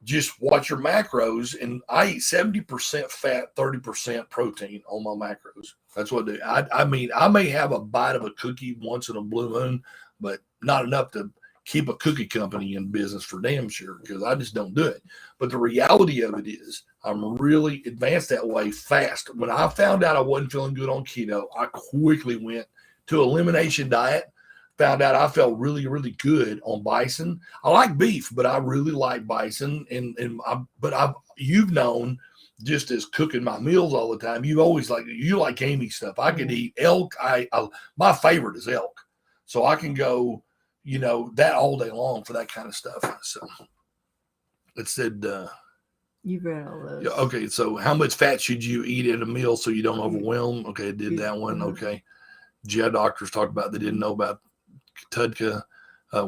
Just watch your macros, and I eat 70% fat, 30% protein on my macros. That's what I do. I may have a bite of a cookie once in a blue moon, but not enough to keep a cookie company in business for damn sure, because I just don't do it. But the reality of it is, I'm really advanced that way fast. When I found out I wasn't feeling good on keto, I quickly went to elimination diet. Found out I felt really, really good on bison. I like beef, but I really like bison. You've known, just as cooking my meals all the time, you like gamey stuff. I could eat elk. My favorite is elk, so I can go, that all day long for that kind of stuff. So it said, you've read all those. Okay, so how much fat should you eat at a meal so you don't overwhelm? Okay, did that one. Okay. GI doctors talked about, they didn't know about TUDCA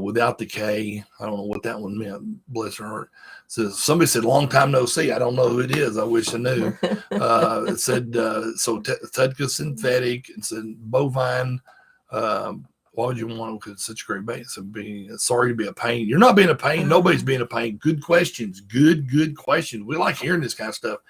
without the K. I don't know what that one meant. Bless her heart. So somebody said, long time no see. I don't know who it is. I wish I knew. It said, TUDCA synthetic. It said bovine. Why would you want to? Because it's such a great bait. So sorry to be a pain. You're not being a pain. Nobody's being a pain. Good questions. Good questions. We like hearing this kind of stuff.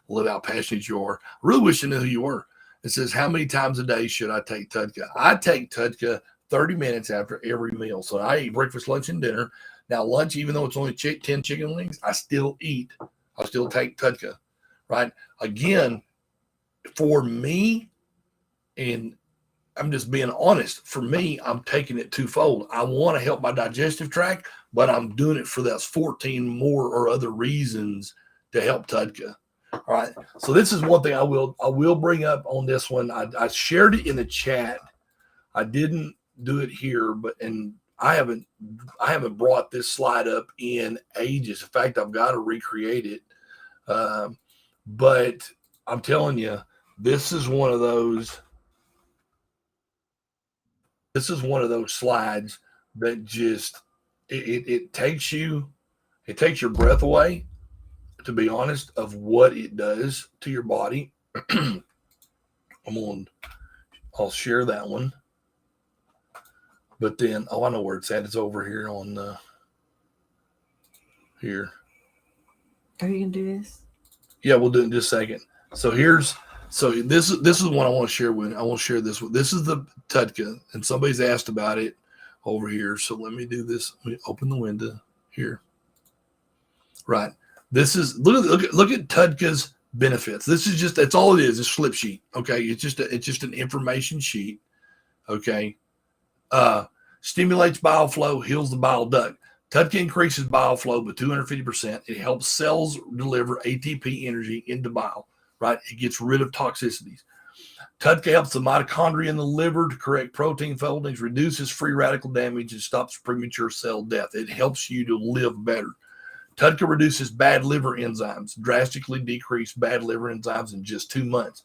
Live how passionate you are. I really wish I knew who you were. It says, how many times a day should I take TUDCA? I take TUDCA 30 minutes after every meal. So I eat breakfast, lunch, and dinner. Now, lunch, even though it's only 10 chicken wings, I still take TUDCA, right? Again, for me, and I'm just being honest, for me, I'm taking it twofold. I want to help my digestive tract, but I'm doing it for those 14 more or other reasons to help TUDCA. All right. So this is one thing I will bring up on this one. I shared it in the chat. I didn't do it here, but I haven't brought this slide up in ages. In fact, I've got to recreate it. But I'm telling you, this is one of those. This is one of those slides that just it takes your breath away. To be honest, of what it does to your body. I'll share that one. But then, I know where it's at. It's over here on here. Are you gonna do this? Yeah, we'll do it in just a second. So this is what I want to share with. I want to share this with. This is the TUDCA, and somebody's asked about it over here. So let me do this. Let me open the window here. Right. This is look at TUDCA's benefits. This is just that's all it is. It's a slip sheet. Okay. It's just an information sheet. Okay. Stimulates bile flow, heals the bile duct. TUDCA increases bile flow by 250%. It helps cells deliver ATP energy into bile, right? It gets rid of toxicities. TUDCA helps the mitochondria in the liver to correct protein foldings, reduces free radical damage, and stops premature cell death. It helps you to live better. TUDCA reduces bad liver enzymes, drastically decrease bad liver enzymes in just 2 months.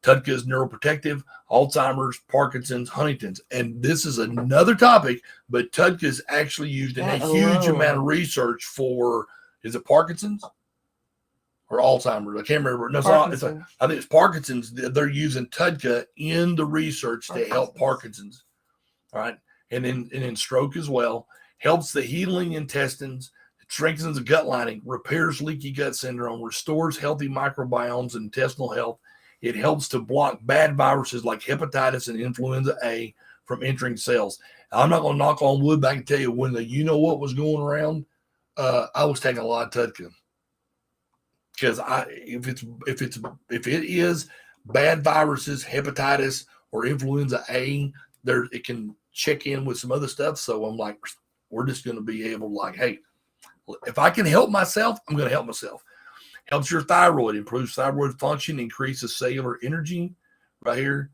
TUDCA is neuroprotective, Alzheimer's, Parkinson's, Huntington's. And this is another topic, but TUDCA is actually used in a huge amount of research for, is it Parkinson's or Alzheimer's? I can't remember. No, I think it's Parkinson's. They're using TUDCA in the research to help Parkinson's. All right. And then stroke as well. Helps the healing intestines, strengthens the gut lining, repairs leaky gut syndrome, restores healthy microbiomes and intestinal health. It helps to block bad viruses like hepatitis and influenza A from entering cells. I'm not going to knock on wood, but I can tell you when what was going around, I was taking a lot of TUDCA because if it is bad viruses, hepatitis or influenza A, it can check in with some other stuff. So I'm like, we're just going to be able to like, hey, if I can help myself, I'm going to help myself. Helps your thyroid, improves thyroid function, increases cellular energy right here.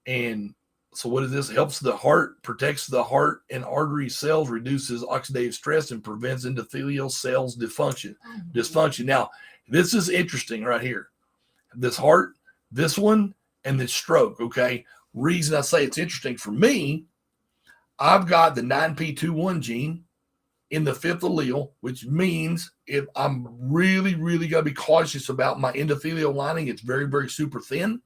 And so what is this? Helps the heart, protects the heart and artery cells, reduces oxidative stress, and prevents endothelial cells dysfunction. Now, this is interesting right here. This heart, this one, and this stroke, okay? Reason I say it's interesting for me, I've got the 9p21 gene in the 5th allele, which means if I'm really, really got to be cautious about my endothelial lining, it's very, very super thin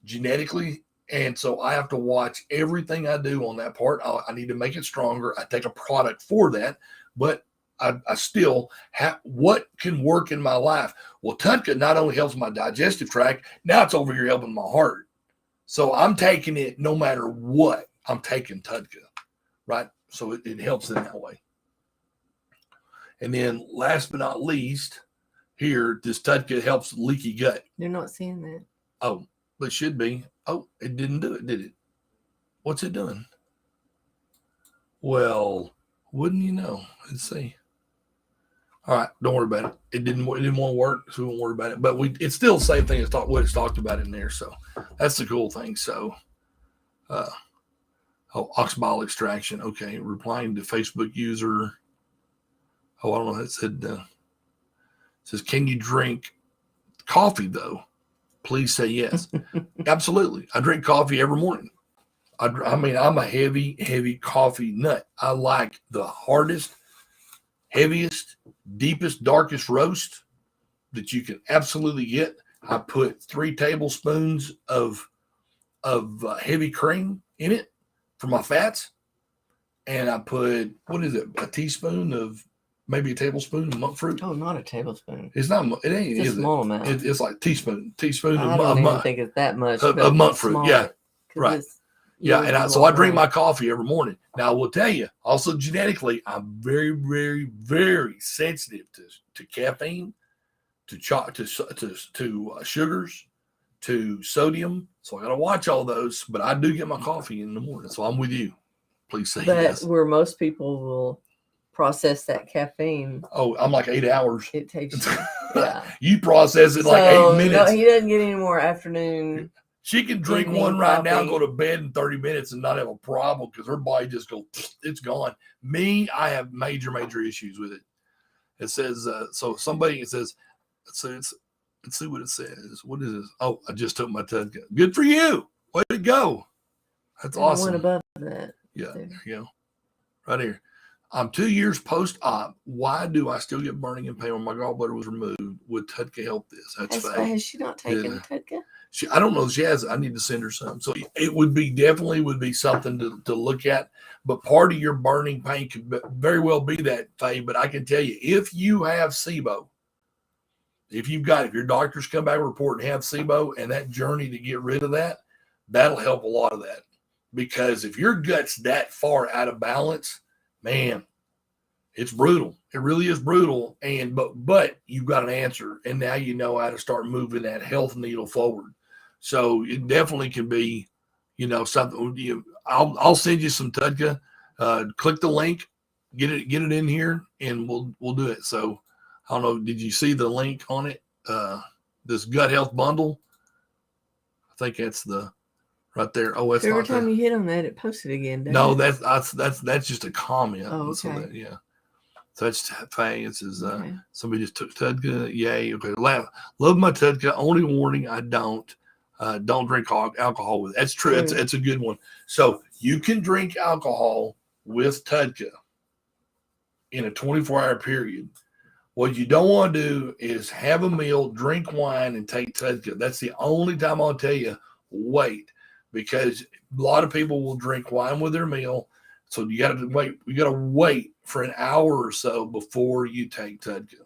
genetically. And so I have to watch everything I do on that part. I need to make it stronger. I take a product for that, but I still have what can work in my life. Well, TUDCA not only helps my digestive tract, now it's over here helping my heart. So I'm taking it no matter what. I'm taking TUDCA, right? So it helps in that way. And then last but not least, here, this TUDCA helps leaky gut. You're not seeing that. Oh, but it should be. Oh, it didn't do it, did it? What's it doing? Well, wouldn't you know? Let's see. All right, don't worry about it. It didn't want to work, so we won't worry about it. But it's still the same thing as what it's talked about in there. So that's the cool thing. So, ox bile extraction. Okay, replying to Facebook user. Oh, I don't know. It says, can you drink coffee, though? Please say yes. Absolutely. I drink coffee every morning. I mean, I'm a heavy, heavy coffee nut. I like the hardest, heaviest, deepest, darkest roast that you can absolutely get. I put 3 tablespoons of heavy cream in it for my fats. And I put, a teaspoon of, maybe a tablespoon of monk fruit. Oh, not a tablespoon. It's not. It ain't. It's a small amount. It's like teaspoon. I don't even think it's that much of monk fruit. Yeah, right. Yeah, and so I drink my coffee every morning. Now I will tell you, also genetically, I'm very, very, very sensitive to caffeine, to sugars, to sodium. So I got to watch all those. But I do get my coffee in the morning. So I'm with you. Please say yes. But where most people will process that caffeine. Oh, I'm like 8 hours. It takes you. Yeah. You process it like 8 minutes. No, he doesn't get any more afternoon She can drink evening one right now, coffee. go to bed in 30 minutes and not have a problem because her body just goes, it's gone. Me, I have major issues with it. It says, so somebody, it says, let's see what it says. What is this? Oh, I just took my TUDCA. Good for you. Way to go. That's And the awesome. one above that. Yeah, there you go. Right here. I'm 2 years post-op. Why do I still get burning and pain when my gallbladder was removed? Would TUDCA help this? That's fake. Has she not taken TUDCA? I don't know if she has. I need to send her some. So it would be something to look at. But part of your burning pain could very well be that, Faye. But I can tell you, if you have SIBO, if your doctors come back and report and have SIBO, and that journey to get rid of that, that'll help a lot of that. Because if your gut's that far out of balance, man, it's brutal. It really is brutal. And but you've got an answer, and now you know how to start moving that health needle forward. So it definitely can be, something. I'll send you some TUDCA. Click the link, get it in here, and we'll do it. So I don't know. Did you see the link on it? This gut health bundle. I think that's the. Right there. Oh, that's so every time you hit on that, it posts it again. No, that's just a comment. Oh, okay. So yeah. So that's Faye. It says somebody just took TUDCA. Yay. Okay. Love my TUDCA. Only warning: I don't drink alcohol with it. That's true. It's a good one. So you can drink alcohol with TUDCA in a 24-hour period. What you don't want to do is have a meal, drink wine, and take TUDCA. That's the only time I'll tell you, wait. Because a lot of people will drink wine with their meal. So you got to wait. You got to wait for an hour or so before you take TUDCA.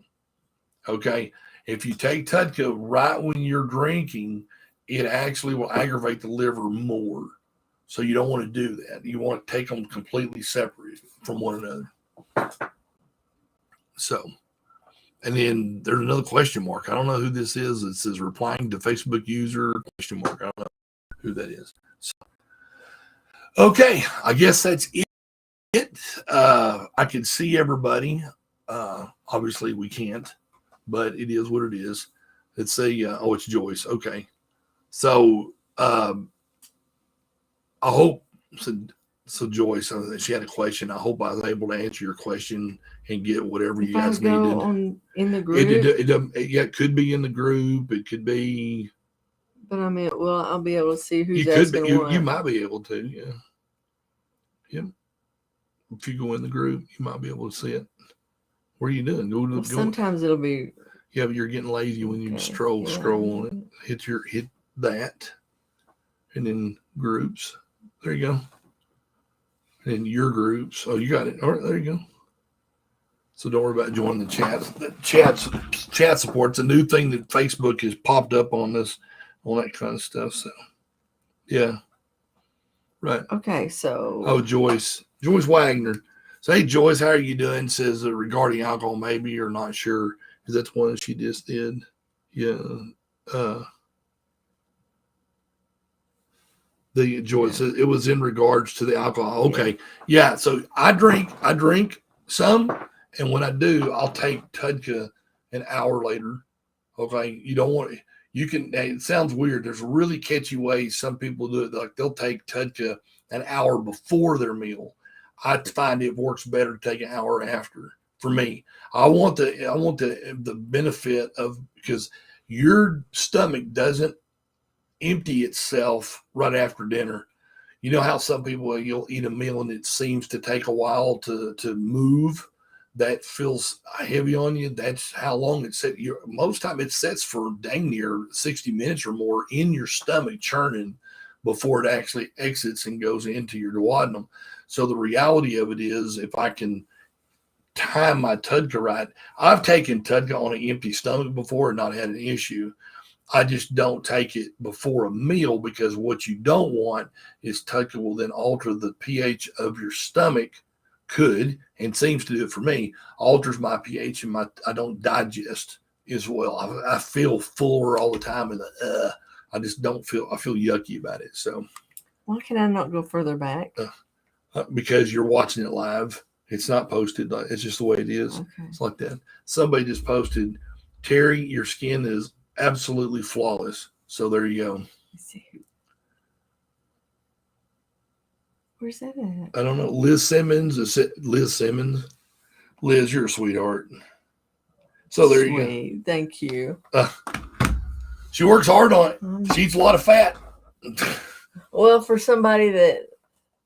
Okay. If you take TUDCA right when you're drinking, it actually will aggravate the liver more. So you don't want to do that. You want to take them completely separate from one another. So, and then there's another question mark. I don't know who this is. It says replying to Facebook user question mark. I don't know who that is. So, okay, I guess that's it. I can see everybody. Obviously we can't, but it is what it is. It's it's Joyce. Okay. So I hope so Joyce, she had a question. I hope I was able to answer your question and get whatever you guys needed. In the group. It could be in the group. It could be. But I mean, well, I'll be able to see who's asking what. You might be able to, yeah. Yep. If you go in the group, you might be able to see it. What are you doing? Sometimes it'll be. Yeah, but you're getting lazy when you scroll on it. Hit that, and then groups. There you go. And your groups. Oh, you got it. All right, there you go. So don't worry about joining the chat. The chat support's a new thing that Facebook has popped up on this. All that kind of stuff. So, yeah. Right. Okay, so. Oh, Joyce Wagner. So, hey, Joyce, how are you doing? Says regarding alcohol, maybe you're not sure. Because that's one she just did. Yeah. The Joyce, it was in regards to the alcohol. Okay. Yeah. So I drink some. And when I do, I'll take TUDCA an hour later. Okay. You don't want it. It sounds weird. There's really catchy ways some people do it. Like they'll take TUDCA an hour before their meal. I find it works better to take an hour after for me. I want the benefit of, because your stomach doesn't empty itself right after dinner. You know how some people, you'll eat a meal and it seems to take a while to move. That feels heavy on you. That's how long it sits. Most time it sits for dang near 60 minutes or more in your stomach churning before it actually exits and goes into your duodenum. So the reality of it is, if I can time my TUDCA right, I've taken TUDCA on an empty stomach before and not had an issue. I just don't take it before a meal, because what you don't want is TUDCA will then alter the pH of your stomach. Could, and seems to do it for me, alters my pH and I don't digest as well. I feel fuller all the time, and I just don't feel. I feel yucky about it. So why can I not go further back? Because you're watching it live. It's not posted. It's just the way it is. Okay. It's like that. Somebody just posted, Terry, your skin is absolutely flawless. So there you go. Let's see. Where's that at? I don't know. Liz Simmons. Is it Liz Simmons? Liz, you're a sweetheart. So there you go. Sweet. Thank you. She works hard on it. She eats a lot of fat. Well, for somebody that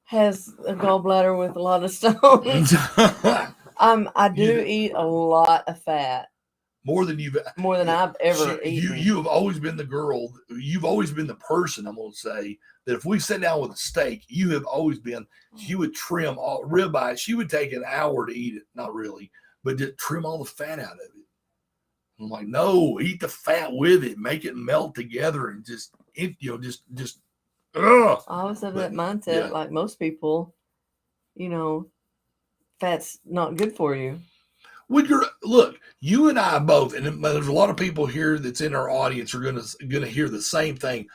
has a gallbladder with a lot of stones, I do eat a lot of fat. More than I've ever eaten. You have always been the girl. You've always been the person. I'm going to say that if we sit down with a steak, you have always been. She would trim all ribeye. She would take an hour to eat it. Not really, but just trim all the fat out of it. I'm like, no, eat the fat with it, make it melt together, and just. Ugh. I always have that mindset, like most people. Fat's not good for you. Look, you and I both, and there's a lot of people here that's in our audience are gonna hear the same thing.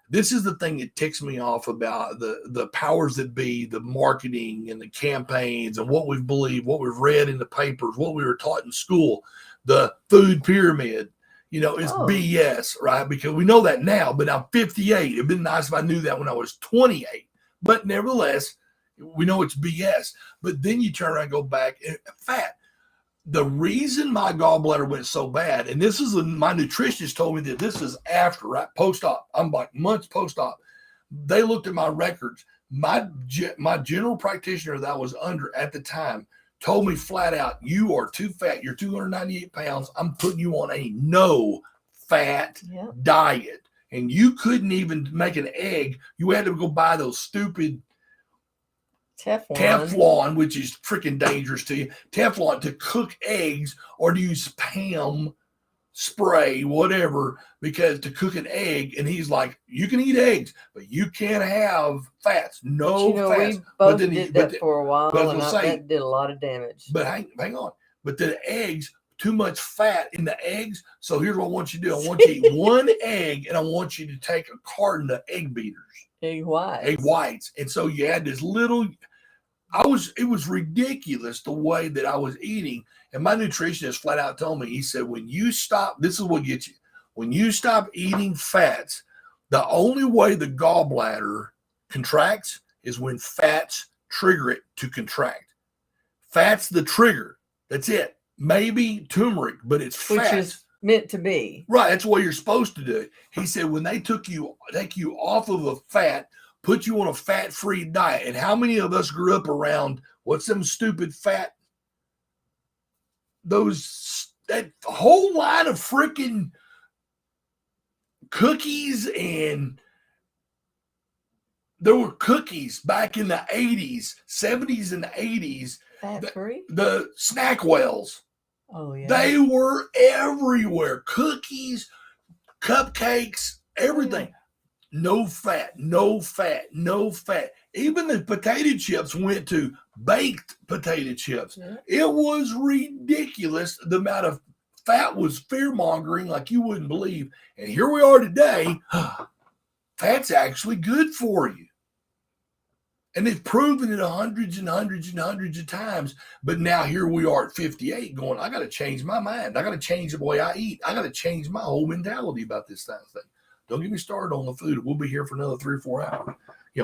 This is the thing that ticks me off about the powers that be, the marketing and the campaigns and what we've believed, what we've read in the papers, what we were taught in school, the food pyramid. It's BS, right? Because we know that now, but I'm 58. It'd been nice if I knew that when I was 28. But nevertheless, we know it's BS. But then you turn around and go back, fat. The reason my gallbladder went so bad, and this is my nutritionist told me that this is after, right? Post-op. I'm like months post-op. They looked at my records. My general practitioner that I was under at the time told me flat out, you are too fat. You're 298 pounds. I'm putting you on a no-fat diet. And you couldn't even make an egg. You had to go buy those stupid Teflon, which is freaking dangerous to you. Teflon to cook eggs or to use Pam spray, whatever, because to cook an egg. And he's like, you can eat eggs, but you can't have fats. No fats. We both did that for a while, and that did a lot of damage. But hang on. But the eggs, too much fat in the eggs. So here's what I want you to do. I want you to eat one egg, and I want you to take a carton of egg beaters. Egg whites. And so you had this little, it was ridiculous the way that I was eating. And my nutritionist flat out told me, he said, when you stop, this is what gets you. When you stop eating fats, the only way the gallbladder contracts is when fats trigger it to contract. Fat's the trigger. That's it. Maybe turmeric, but it's fat. Which is meant to be. Right. That's what you're supposed to do. He said, when they take you off of a fat, put you on a fat-free diet. And how many of us grew up around what's them stupid fat? That whole line of freaking cookies, and there were cookies back in the 80s, 70s and 80s. Fat-free? The Snackwells. Oh, yeah. They were everywhere. Cookies, cupcakes, everything. Yeah. No fat, no fat, no fat. Even the potato chips went to baked potato chips. Yeah. It was ridiculous. The amount of fat was fear-mongering like you wouldn't believe. And here we are today. Fat's actually good for you. And they've proven it hundreds and hundreds and hundreds of times. But now here we are at 58 going, I got to change my mind. I got to change the way I eat. I got to change my whole mentality about this kind of thing. Don't get me started on the food. We'll be here for another 3 or 4 hours.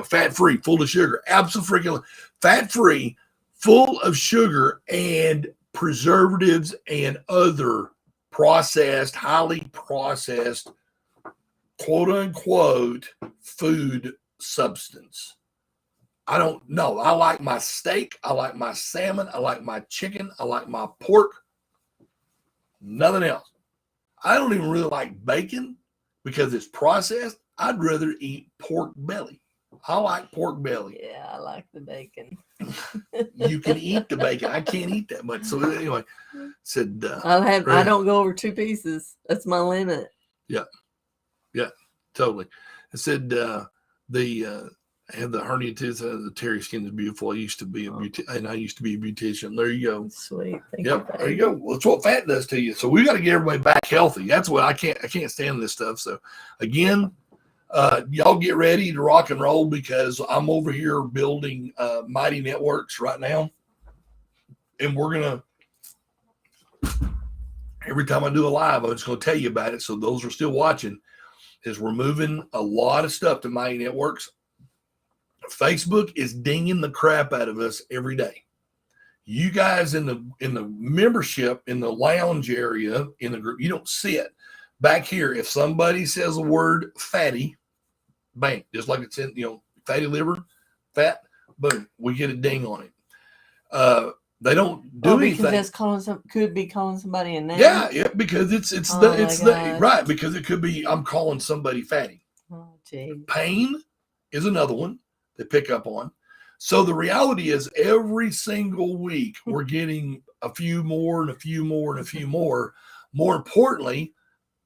Fat-free, full of sugar. Absolutely fat-free, full of sugar and preservatives and other processed, highly processed, quote-unquote, food substance. I don't know. I like my steak. I like my salmon. I like my chicken. I like my pork. Nothing else. I don't even really like bacon because it's processed. I'd rather eat pork belly. I like pork belly. Yeah, I like the bacon. You can eat the bacon. I can't eat that much. So anyway, said I don't go over 2 pieces. That's my limit. Yeah, totally. I said I have the hernia tooth. The terry skin is beautiful. I used to be a beautician. There you go. Sweet. Thank you. There you go. Well, that's what fat does to you. So we got to get everybody back healthy. That's what I can't stand this stuff. So again, y'all get ready to rock and roll because I'm over here building Mighty Networks right now. And we're going to, every time I do a live, I'm just going to tell you about it. So those are still watching, is we're moving a lot of stuff to Mighty Networks. Facebook is dinging the crap out of us every day. You guys in the membership, in the lounge area, in the group, you don't see it. Back here, if somebody says a word fatty, bang, just like it's in, fatty liver, fat, boom, we get a ding on it. They don't do anything. That's could be calling somebody a name. Yeah, because it's right, because it could be I'm calling somebody fatty. Oh, geez. Pain is another one they pick up on. So the reality is every single week we're getting a few more and a few more and a few more. More importantly,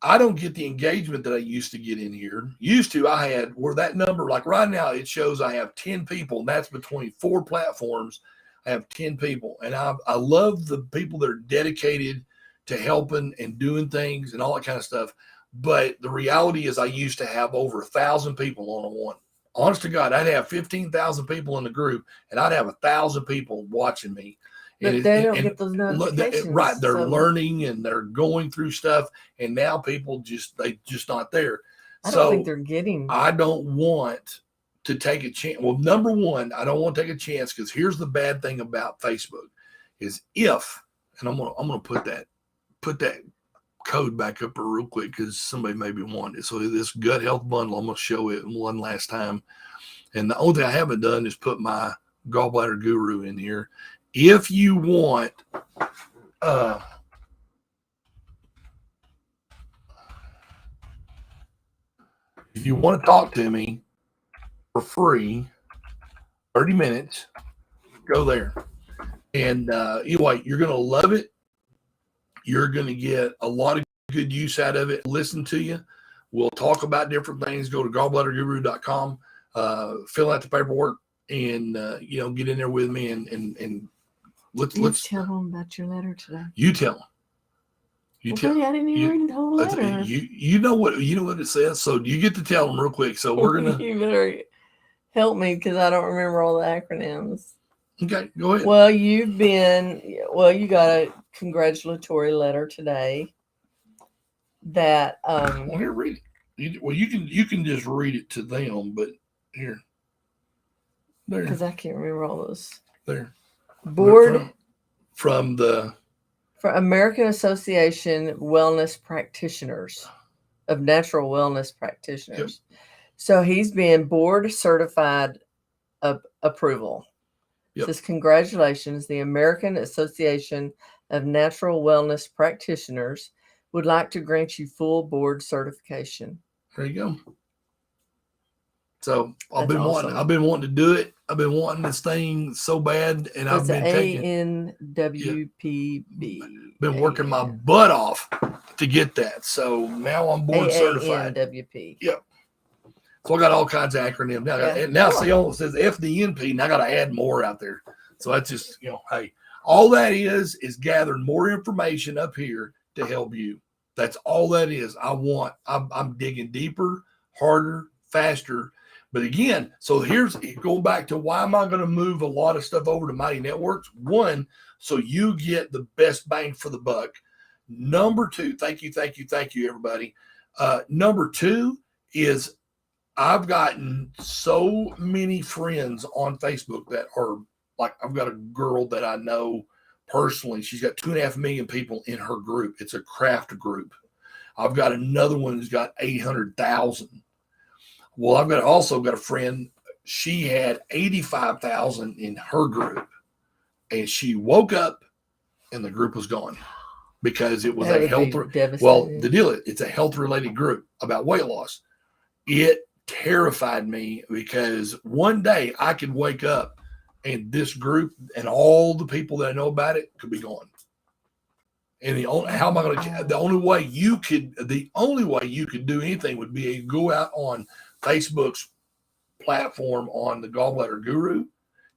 I don't get the engagement that I used to get in here. Used to, I had where that number, like right now, it shows I have 10 people, and that's between 4 platforms. I have 10 people, and I love the people that are dedicated to helping and doing things and all that kind of stuff. But the reality is I used to have over 1,000 people on a one. Honest to God, I'd have 15,000 people in the group, and I'd have 1,000 people watching me. But they don't get those notifications. Right, they're learning and they're going through stuff, and now people they just not there. I don't think they're getting. I don't want to take a chance. Well, number one, I don't want to take a chance because here's the bad thing about Facebook is and I'm gonna put that code back up real quick because somebody maybe wanted it. So this gut health bundle, I'm gonna show it one last time. And the only thing I haven't done is put my gallbladder guru in here. If you want to talk to me for free, 30 minutes, go there. And anyway, you're going to love it. You're going to get a lot of good use out of it. Listen to you. We'll talk about different things. Go to gallbladderguru.com, fill out the paperwork, and get in there with me and let's tell them about your letter today. You tell them. I didn't even read the whole letter. You know what it says, so you get to tell them real quick. So we're gonna. You better help me because I don't remember all the acronyms. Okay, go ahead. Well, you got a congratulatory letter today. That well, here, read it. You can just read it to them, but here, there, because I can't remember all those. There, board from American Association Wellness Practitioners of Natural Wellness Practitioners. Yep. So he's been board certified approval. Yep. Says congratulations, the American Association of Natural Wellness Practitioners would like to grant you full board certification. There you go. So I've been wanting to do it. I've been wanting this thing so bad, and I've been taking ANWPB. Been working my butt off to get that. So now I'm board certified. ANWP. Yep. So I got all kinds of acronyms now. See, it says FDNP, and I got to add more out there. So that's just hey, all that is gathering more information up here to help you. That's all that is. I'm digging deeper, harder, faster. But again, so here's going back to why am I going to move a lot of stuff over to Mighty Networks? One, so you get the best bang for the buck. Number two, thank you, everybody. Number two is I've gotten so many friends on Facebook that are like, I've got a girl that I know personally. She's got 2.5 million people in her group. It's a craft group. I've got another one who's got 800,000. Well, I've also got a friend. She had 85,000 in her group, and she woke up, and the group was gone because it was a health. Well, the deal is, it's a health-related group about weight loss. It terrified me because one day I could wake up, and this group and all the people that I know about it could be gone. And the only way you could do anything would be to go out on Facebook's platform on the Gallbladder Guru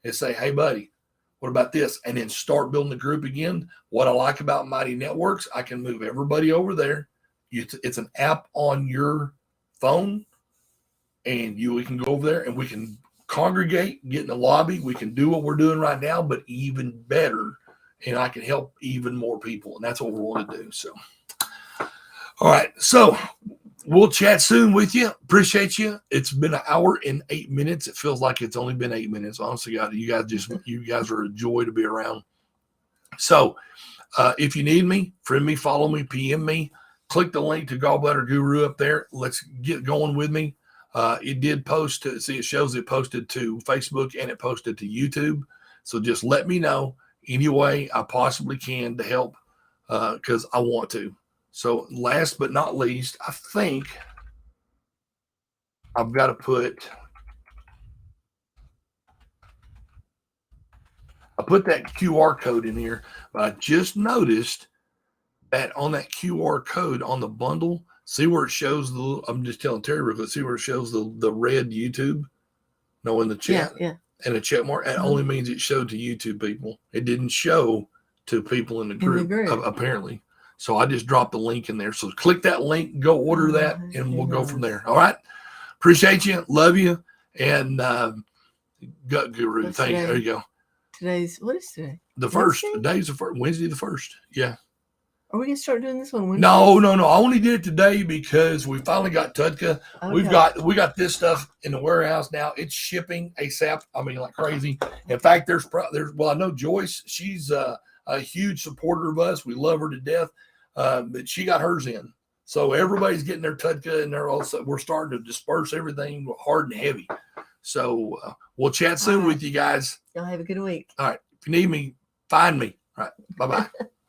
and say, hey, buddy, what about this? And then start building the group again. What I like about Mighty Networks, I can move everybody over there. It's an app on your phone, and we can go over there and we can congregate, get in the lobby. We can do what we're doing right now, but even better. And I can help even more people. And that's what we want to do. So, all right. So We'll chat soon with you. Appreciate you. It's been an hour and 8 minutes. It feels like it's only been 8 minutes. Honestly, God, you guys are a joy to be around. So if you need me, friend me, follow me, PM me, click the link to Gallbladder Guru up there. Let's get going with me. It did post to see, it shows it posted to Facebook and it posted to YouTube. So just let me know any way I possibly can to help because I want to. So last but not least, I think I've got to put that QR code in here, but I just noticed that on that QR code on the bundle, see where it shows the, I'm just telling Terry real quick, see where it shows the red YouTube? No, in the chat. Yeah. And a check mark. That only means it showed to YouTube people. It didn't show to people in the group. Apparently. So I just dropped the link in there. So click that link, go order that, and we'll go from there. All right. Appreciate you. Love you. And Gut Guru. Thank you. There you go. What is today? The first. Today's the first. Wednesday the 1st. Yeah. Are we going to start doing this one Wednesday? No. I only did it today because we finally got TUDCA. Okay. We got this stuff in the warehouse now. It's shipping ASAP. I mean, like crazy. In fact, there's I know Joyce. She's a huge supporter of us. We love her to death. But she got hers in. So everybody's getting their TUDCA, and we're starting to disperse everything hard and heavy. So we'll chat soon with you guys. Y'all have a good week. All right. If you need me, find me. All right. Bye-bye.